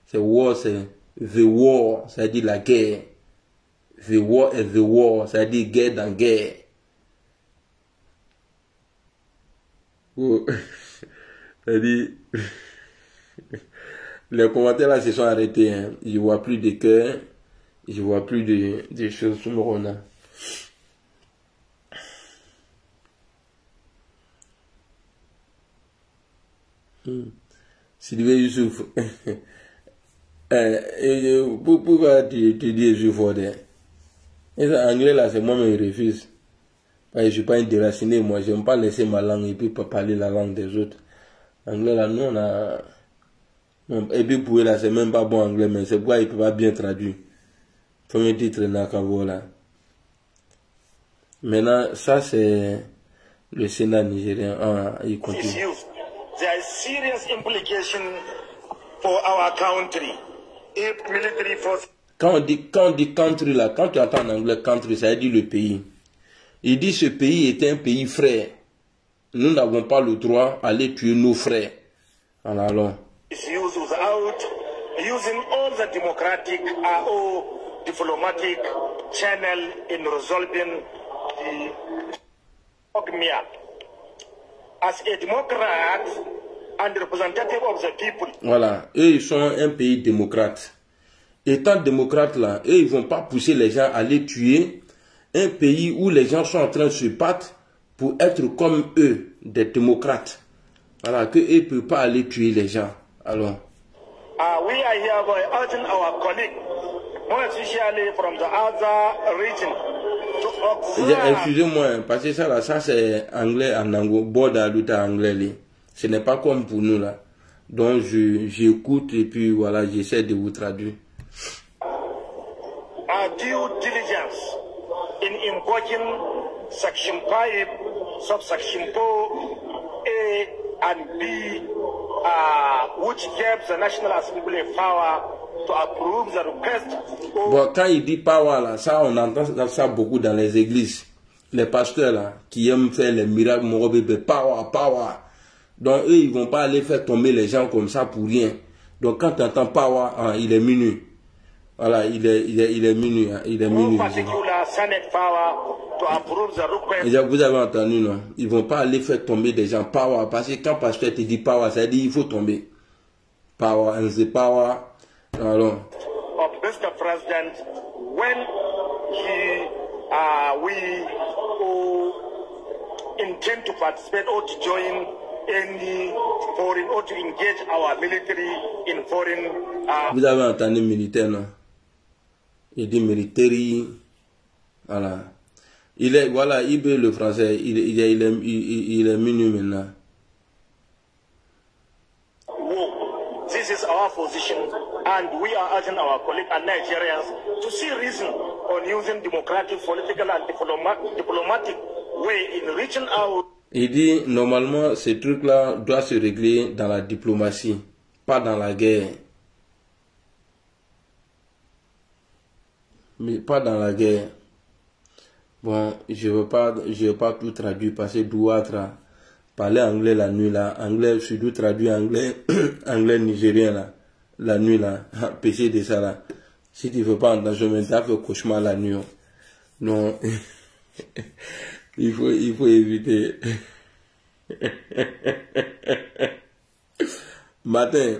c'est war, c'est the war, ça veut dire la guerre. The war est the war, ça veut dire guerre dans guerre. Oh. C'est-à-dire, les commentaires là se sont arrêtés. Hein. Je ne vois plus de cœur, je ne vois plus de choses sur Morona. Sidibé Youssouf. Pourquoi tu dis je fordé? Et ça, anglais là, c'est moi-même qui refuse. Parce que je ne suis pas un déraciné, moi. Je n'aime pas laisser ma langue et puis pas parler la langue des autres. Anglais là, nous on a. Et puis pour eux là, c'est même pas bon anglais, mais c'est pourquoi il ne peut pas bien traduire. Premier titre, Nakavo là. Maintenant, ça c'est le Sénat nigérien. Ah, il continue. There is serious implication for our country. If military force... Quand on dit country là, quand tu entends en anglais country, ça veut dire le pays. Il dit ce pays est un pays frère. Nous n'avons pas le droit d'aller tuer nos frères. Alors, allons. Without using all the democratic or diplomatic channel in resolving the Ogmia. As a Democrat and representative of the people. Voilà, eux ils sont un pays démocrate. Étant démocrate là, eux ils vont pas pousser les gens à aller tuer un pays où les gens sont en train de se battre pour être comme eux, des démocrates. Voilà, que eux ne peuvent pas aller tuer les gens. Alors. We are here urging our colleagues, more especially from the other region, to observe. Excusez-moi, parce que ça là, ça c'est anglais en anglais, border anglais. Ce n'est pas comme pour nous là. Donc j'écoute et puis voilà, j'essaie de vous traduire. Due diligence in invoking section 5, subsection 4, A and B, which gives the National Assembly power to approve the request. Bon, quand il dit power là, ça on entend ça beaucoup dans les églises. Les pasteurs là, qui aiment faire les miracles, mon bébé, power, power. Donc eux, ils vont pas aller faire tomber les gens comme ça pour rien. Donc quand tu entends power, hein, il est minuit. Voilà, il est minuit. Hein, il est minuit. Vous avez entendu, non? Ils vont pas aller faire tomber des gens power. Parce que quand pasteur te dit power, ça dit il faut tomber. Power, and the power. Alors. Of Mr. President, when we intend to participate or to join any foreign or to engage our military in foreign. Vous avez entendu militaire, non? Il dit military. Voilà. Voilà, il veut le français. Il est minuit maintenant. This is our position, and we are urging our colleagues and Nigerians to see reason on using democratic, political, and diplomatic way in reaching out. Il dit, normalement, ces trucs-là doivent se régler dans la diplomatie, pas dans la guerre. Mais pas dans la guerre. Bon, je veux pas tout traduire parce que Douatra parler anglais la nuit là, anglais, je dois traduire anglais, anglais nigérien là, la nuit là, péché de ça là. Si tu veux pas entendre, je me tape le cauchemar la nuit. Non, il faut éviter. Matin,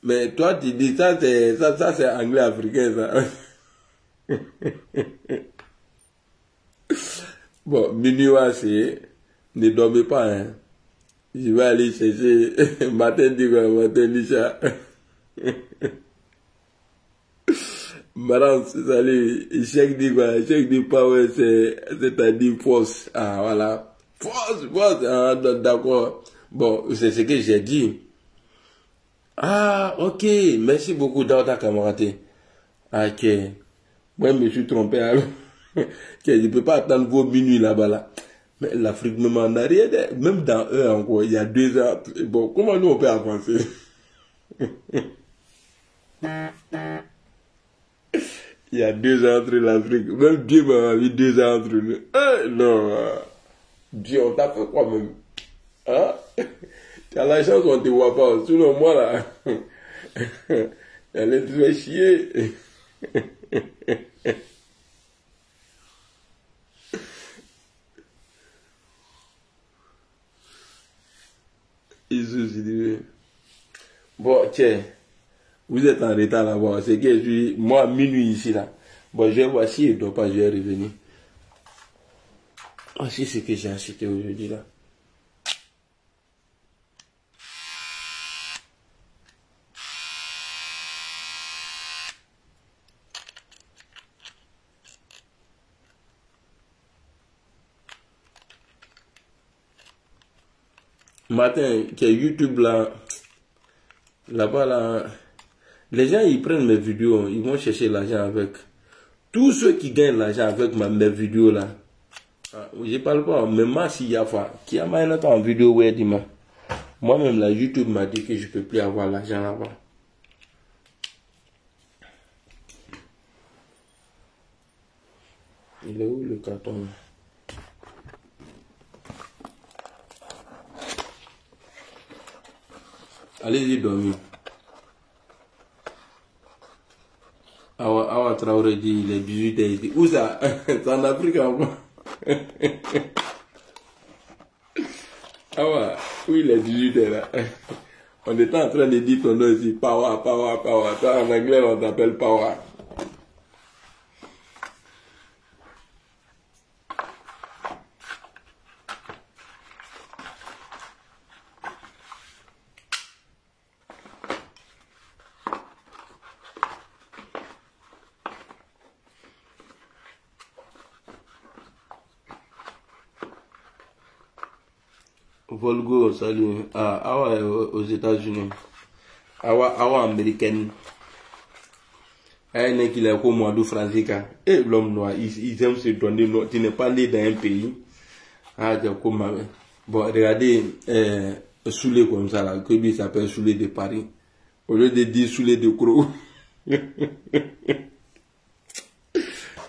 mais toi tu dis ça c'est anglais africain ça. Bon, minuit c'est, ne dormez pas hein. Je vais aller chercher matin dit quoi, matin Nisha. Madame, salut, chèque dit quoi, chèque dit power c'est-à-dire force. Ah voilà, force, ah, d'accord. Bon, c'est ce que j'ai dit. Ah, ok, merci beaucoup d'avoir camarade. Ok, moi je me suis trompé alors. Je ne peux pas attendre vos minuit là-bas là. Mais l'Afrique même en arrière, même dans eux encore, il y a 2 ans. Bon, comment nous on peut avancer? Il y a 2 ans entre l'Afrique. Même Dieu m'a mis 2 ans entre nous. Non. Dieu, on t'a fait quoi même? Hein? Tu as la chance qu'on ne te voit pas. Sinon moi là, elle est très chier. Bon, tiens, vous êtes en retard là-bas. C'est que je suis, moi, minuit ici là. Bon, je vais voir si il ne doit pas, je vais revenir. Voici ce que j'ai acheté aujourd'hui là. Matin, qui est YouTube là. Là-bas, là. Les gens, ils prennent mes vidéos. Ils vont chercher l'argent avec. Tous ceux qui gagnent l'argent avec mes vidéos là. Je parle pas. Mais moi, s'il y a pas. Qui a mis en vidéo, ouais, dis-moi. Moi-même, la YouTube m'a dit que je peux plus avoir l'argent là-bas. Il est où le carton? Allez-y dormir. Awa Traoré dit il est 18h. Où ça? C'est en Afrique encore. Awa, où il est 18h là? On était en train de dire ton nom ici. Power, power, power. Toi, en anglais, on t'appelle power. Volgo, salut. Awa aux États-Unis. Awa américaine. Elle qu'il est comme moi du Franzica. Et l'homme noir, ils aiment se donner. Tu n'es pas né dans un pays. Comme bon, regardez, Soulé comme ça, là, que lui s'appelle Soulé de Paris. Au lieu de dire Soulé de Croix. Quand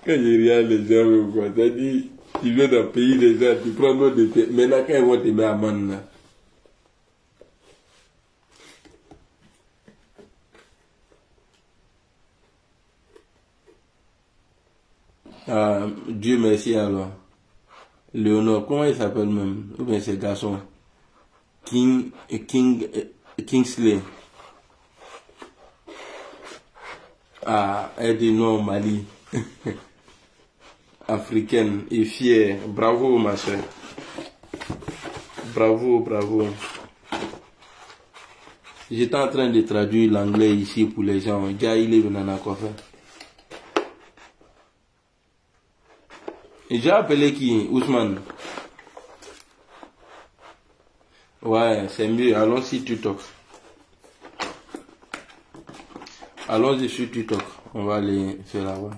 je regarde les gens, quoi, ça dit. Tu viens d'un pays déjà, tu prends l'autre de tes... Maintenant, quand ils vont te mettre à man, Dieu merci alors. Léonore, comment il s'appelle même? Ou bien ce garçon? Kingsley. Elle dit non, Mali. Africaine et fière. Bravo, ma soeur. Bravo, bravo. J'étais en train de traduire l'anglais ici pour les gens. Gars, il est venu à quoi faire. J'ai appelé qui? Ousmane. Ouais, c'est mieux. Allons sur TikTok. Allons-y sur TikTok. On va aller faire là-bas.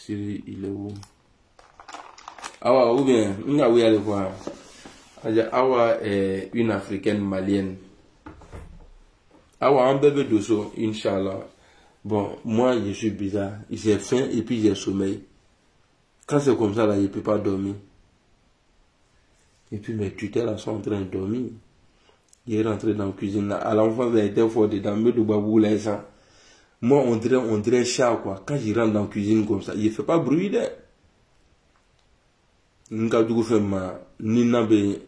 Il est où? Awa, ou bien, on a où aller voir. Awa est une africaine malienne. Awa, un bébé d'osso, Inch'Allah. Bon, moi, je suis bizarre. J'ai faim et puis j'ai sommeil. Quand c'est comme ça, là, je ne peux pas dormir. Et puis mes tutelles là, sont en train de dormir. Il est rentré dans la cuisine là. À l'enfant, il était fort dedans, mais de babou là, ça. Moi, on dirait chat, quoi. Quand je rentre dans la cuisine comme ça, il ne fait pas bruit, là. Ni nabe,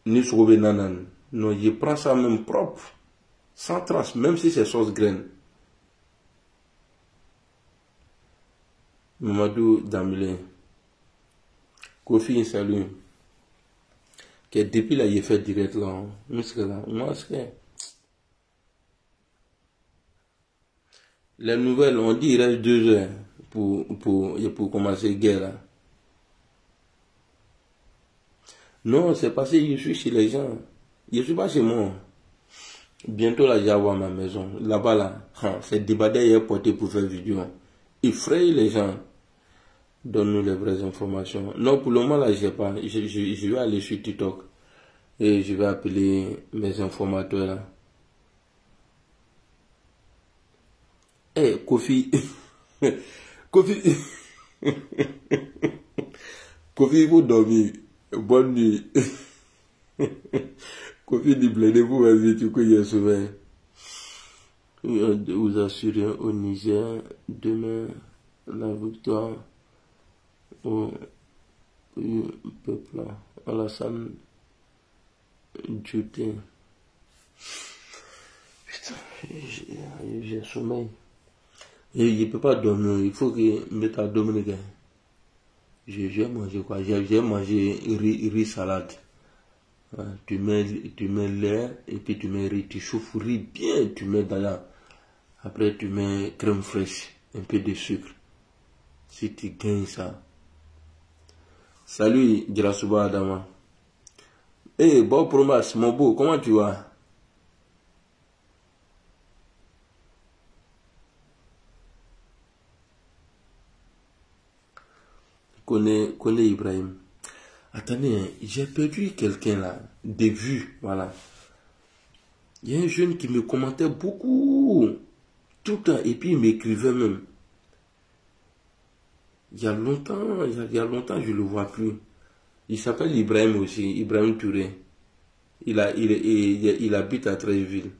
ni soube nanan. Non, je prends ça même propre. Sans trace, même si c'est sauce graine. Mamadou Damile. Kofi, salut. Que depuis là, il fait direct là. Moi, c'est les nouvelles, on dit il reste 2 heures pour commencer la guerre là. Non, c'est parce que je suis chez les gens. Je ne suis pas chez moi. Bientôt là, j'ai avoir ma maison. Là-bas là, c'est débadé et porté pour faire vidéo. Il fraye les gens. Donne-nous les vraies informations. Non, pour le moment là, je sais pas. Je vais aller sur TikTok. Et je vais appeler mes informateurs là. Eh, Kofi. Kofi. Kofi, il faut dormir. Bonne nuit. Kofi dit plaidez-vous, vas-y, tu connais souvent. Vous assurez au Niger demain la victoire au peuple. Alassane Djouté. Putain, j'ai sommeil. Et il ne peut pas dormir, il faut que mette à dormir. J'ai mangé quoi? J'ai mangé riz salade. Tu mets lait et puis tu mets riz, tu chauffes riz bien, tu mets dans là. Après tu mets crème fraîche, un peu de sucre. Si tu gagnes ça, Salut, Girasuba Adama. Eh, bon promas, mon beau, comment tu vas? Connais Ibrahim. Attendez, j'ai perdu quelqu'un là, des vues, voilà. Il y a un jeune qui me commentait beaucoup, tout le temps, et puis il m'écrivait même. Il y a longtemps, je ne le vois plus. Il s'appelle Ibrahim aussi, Ibrahim Touré. Il habite à Treichville.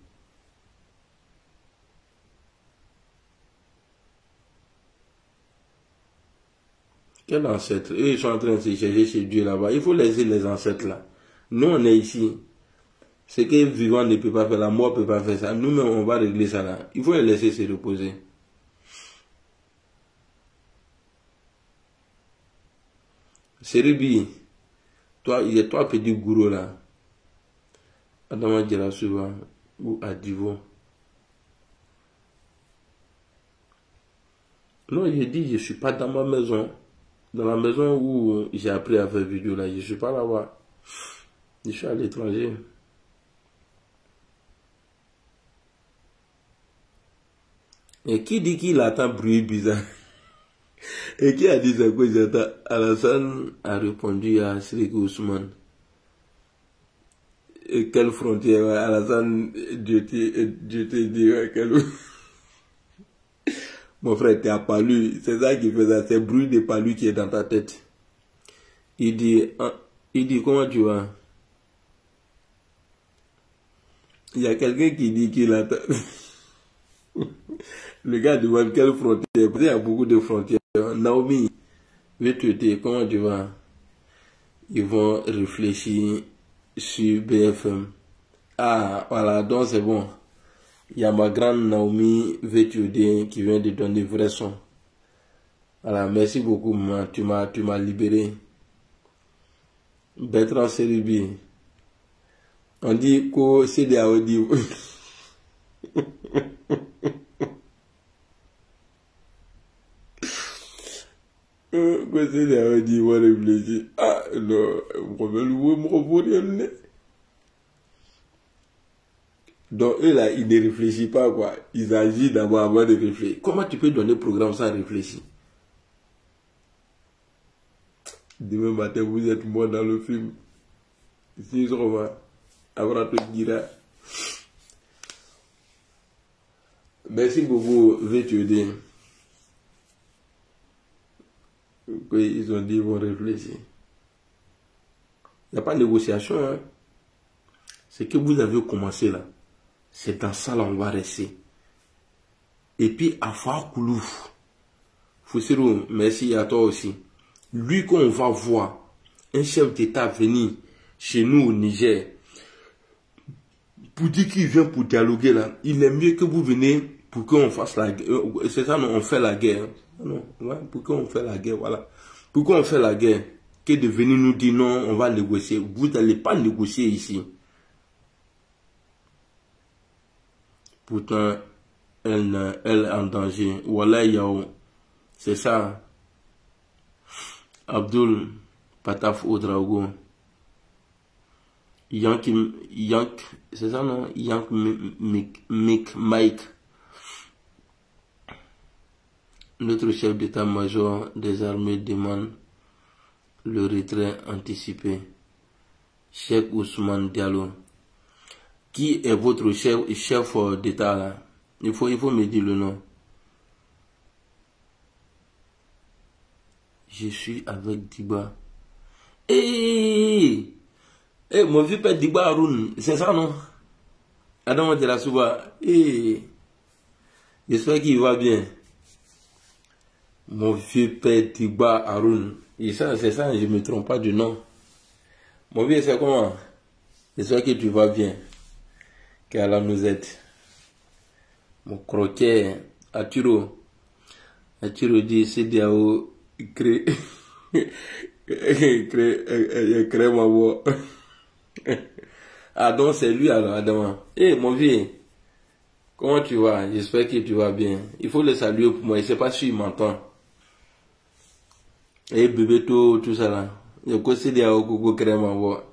Quel ancêtre? Eux, ils sont en train de se chercher chez Dieu là-bas. Il faut laisser les ancêtres là. Nous, on est ici. Ce que vivant ne peut pas faire, la mort ne peut pas faire ça. Nous-mêmes, on va régler ça là. Il faut les laisser se reposer. Seribi, toi, il y a trois petits gourous là. Adama Girasuba ou Adivo. Non, j'ai dit, je ne suis pas dans ma maison. Dans la maison où j'ai appris à faire vidéo là, je ne suis pas là-bas. Je suis à l'étranger. Et qui dit qu'il entend bruit bizarre? Et qui a dit ça que j'entends? Alassane a répondu à Srik Ousmane. Et quelle frontière? Alassane, Dieu te dit quelle... Mon frère, t'es à Palu, c'est ça qui fait ça, c'est le bruit de Palu qui est dans ta tête. Il dit, comment tu vas? Il y a quelqu'un qui dit qu'il attend. Le gars demande quelle frontière? Il y a beaucoup de frontières. Naomi, veux-tu comment tu vas? Ils vont réfléchir sur BFM. Ah, voilà, donc c'est bon. Il y a ma grande Naomi VTOD qui vient de donner vrai son. Voilà, merci beaucoup, maman. Tu m'as libéré. Bertrand Seribi. On dit que c'est des audio. Quoi c'est des audio, on réfléchit. Ah, non, on va me revoir. Donc eux là, ils ne réfléchissent pas quoi. Ils agissent d'abord avant de réfléchir. Comment tu peux donner programme sans réfléchir? Demain matin, vous êtes moi dans le film. Si je revois, après te dira. Merci beaucoup, VTD. Ils ont dit ils vont réfléchir. Il n'y a pas de négociation. Hein. C'est que vous avez commencé là. C'est dans ça là on va rester. Et puis à Fakoulou, Foussirou, merci à toi aussi. Lui qu'on va voir, un chef d'État venir chez nous au Niger, pour dire qu'il vient pour dialoguer là, il est mieux que vous venez pour qu'on fasse la guerre. C'est ça, non, on fait la guerre. Non, ouais, pour qu'on fait la guerre, voilà. Pour qu'on fait la guerre, que de venir nous dire non, on va négocier. Vous n'allez pas négocier ici. Pourtant, elle est en danger. Voilà, Yao. C'est ça. Abdul Pataf Oudraogo. Yank, c'est ça non? Yank Mike. Notre chef d'état-major des armées demande le retrait anticipé. Cheikh Ousmane Diallo. Qui est votre chef d'État là? Il faut me dire le nom. Je suis avec Diba. Mon vieux père Diba Haroun, c'est ça non? Adama Girasuba. J'espère qu'il va bien. Mon vieux père Diba Haroun. C'est ça, je ne me trompe pas du nom. Mon vieux, c'est comment? J'espère que tu vas bien. qu'Allah nous aide. Mon croquet, Aturo dit, c'est Diao, crée ma voix. Ah, donc c'est lui alors, Adama. Mon vieux, comment tu vas? J'espère que tu vas bien. Il faut le saluer pour moi, je ne sais pas s'il m'entend. Bébé, tout ça là. Il y a quoi c'est des Aogogo crème à voir.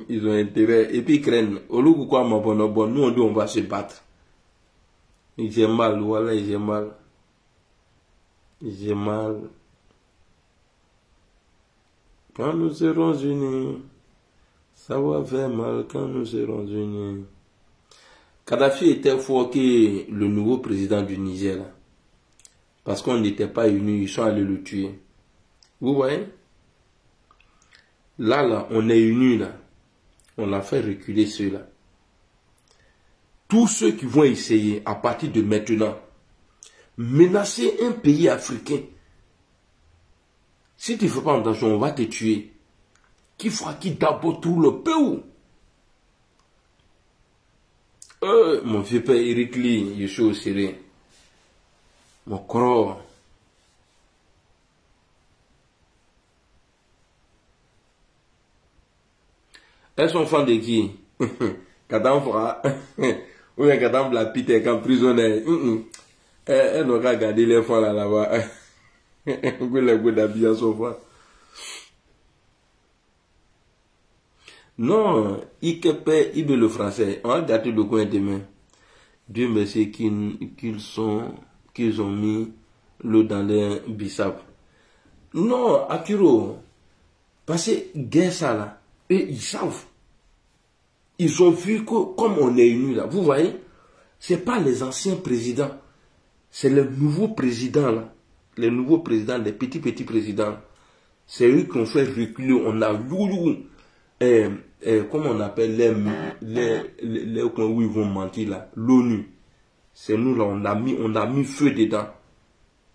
Ils ont intérêt. Et puis ils craignent. Au lieu de quoi, nous on dit on va se battre. J'ai mal, voilà, j'ai mal. J'ai mal. Quand nous serons unis, ça va faire mal quand nous serons unis. Kadhafi était fort que le nouveau président du Niger. Parce qu'on n'était pas unis, ils sont allés le tuer. Vous voyez? Là, on est unis là. On a fait reculer ceux-là. Tous ceux qui vont essayer, à partir de maintenant, menacer un pays africain, si tu ne fais pas attention, on va te tuer. Qui fera qui d'abord tout le pays? Mon vieux père Eric Lee, je suis au Syrien. Mon corps. Elles sont fans de qui? Kadam fera. Ou bien Kadam la pite comme prisonnier. Elles n'ont qu'à garder les fonds là-bas. Vous les goûts d'habiller son fois. Non, il veut le français. On a gâté le coin des mains. Dieu merci qu'ils ont mis l'eau dans les bissap. Non, Akiro. Parce que guerre ça là. Et ils savent. Ils ont vu que comme on est unis là, vous voyez, c'est pas les anciens présidents, c'est les nouveaux présidents là, les nouveaux présidents, les petits présidents. C'est eux qui ont fait reculer. On a comment on appelle les où ils vont mentir là, l'ONU. C'est nous là, on a mis feu dedans.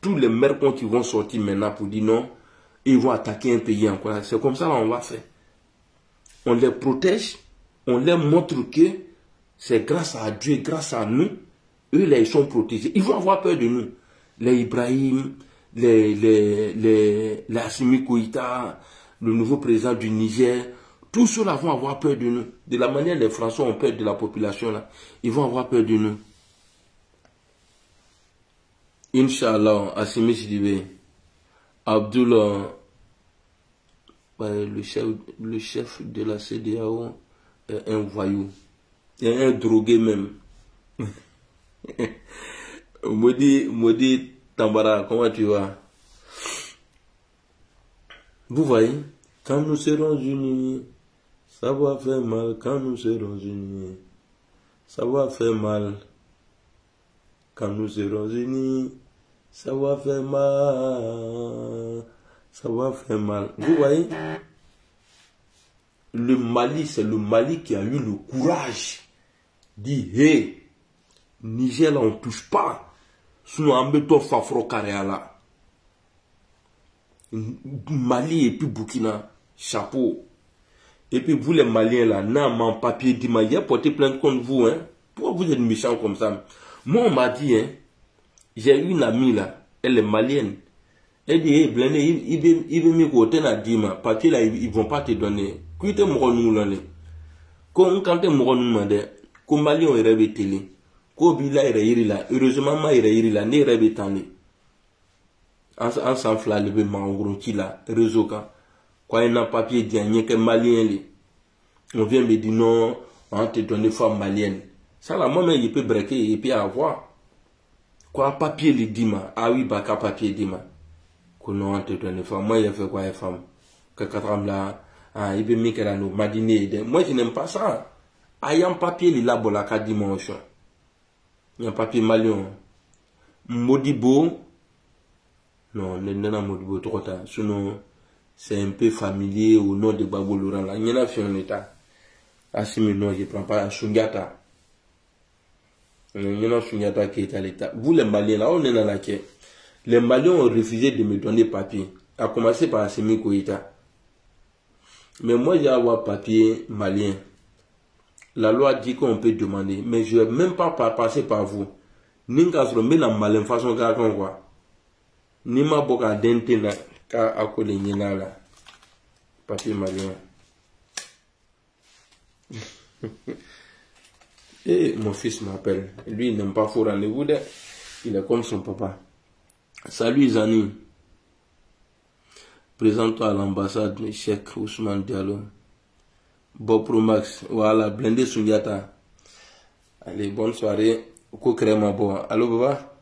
Tous les mercons qui vont sortir maintenant pour dire non, ils vont attaquer un pays encore. C'est comme ça là on va faire. On les protège, on leur montre que c'est grâce à Dieu, grâce à nous, eux là ils sont protégés. Ils vont avoir peur de nous. Les Ibrahim, les Assimi Goïta, le nouveau président du Niger, tous ceux-là vont avoir peur de nous. De la manière les Français ont peur de la population là, ils vont avoir peur de nous. Inch'Allah, Assimi Sidibé, Abdullah, le chef de la CEDEAO est un voyou. Il est un drogué même. Maudit Tambara, comment tu vas? Vous voyez, quand nous serons unis, ça va faire mal. Quand nous serons unis, ça va faire mal. Quand nous serons unis, ça va faire mal. Ça va faire mal. Vous voyez, le Mali, c'est le Mali qui a eu le courage dit hey, Niger là on touche pas. Sinon on met toi fafro carré là. Mali et puis Burkina, chapeau. Et puis vous les Maliens là, n'a mon papier dit il a porté plainte contre vous hein. Pourquoi vous êtes méchants comme ça? Moi on m'a dit hein, j'ai une amie là, elle est malienne. Elle dit, hey, blindé, il veut me côté na dima, parce que là, ils vont pas te donner. Quand tu es mort nous là, quand tu es mort nous là, comme Mali on rêve télé, quand Bila est là, heureusement ma est là, ne rêve télé. En s'enfla le béma en gros qui là, réseau quand, quand il y a un papier dit, il y a que Malien li, on vient me dire non, on te donne femme malienne. Ça là, moi-même, il peut breaker et puis avoir. Quoi papier li dima, ah oui, bah qu'à papier dima. Non, te donne femme. Moi, il a fait quoi, les femmes? Que quatre là, il veut me faire nous madiner. Moi, je n'aime pas ça. Il y a un papier, il a la 4 dimanches. Il y a un papier malien. Modibo. Non, il n'y a pas Modibo trop tard. Sinon, c'est un peu familier au nom de Babou Laurent. Là, il y en a fait un état. Ah, si, mais non, je ne prends pas Shungata. Il y en a Shungata qui est à l'état. Vous, les Maliens, là, on est dans la quai. Les Maliens ont refusé de me donner papier, à commencer par Assimi Goïta. Mais moi, j'ai avoir papier malien. La loi dit qu'on peut demander, mais je ne vais même pas passer par vous. Ni qu'à se remettre la malin façon qu'à quoi. Ni ma boca dente là, qu'à accoler là. Papier malien. Et mon fils m'appelle. Lui, il n'aime pas faux rendez-vous. Il est comme son papa. Salut Zani. Présente-toi à l'ambassade, Cheikh Ousmane Diallo. Bob Pro Max, voilà, Blindé Sundiata. Allez, bonne soirée. Allô, Baba?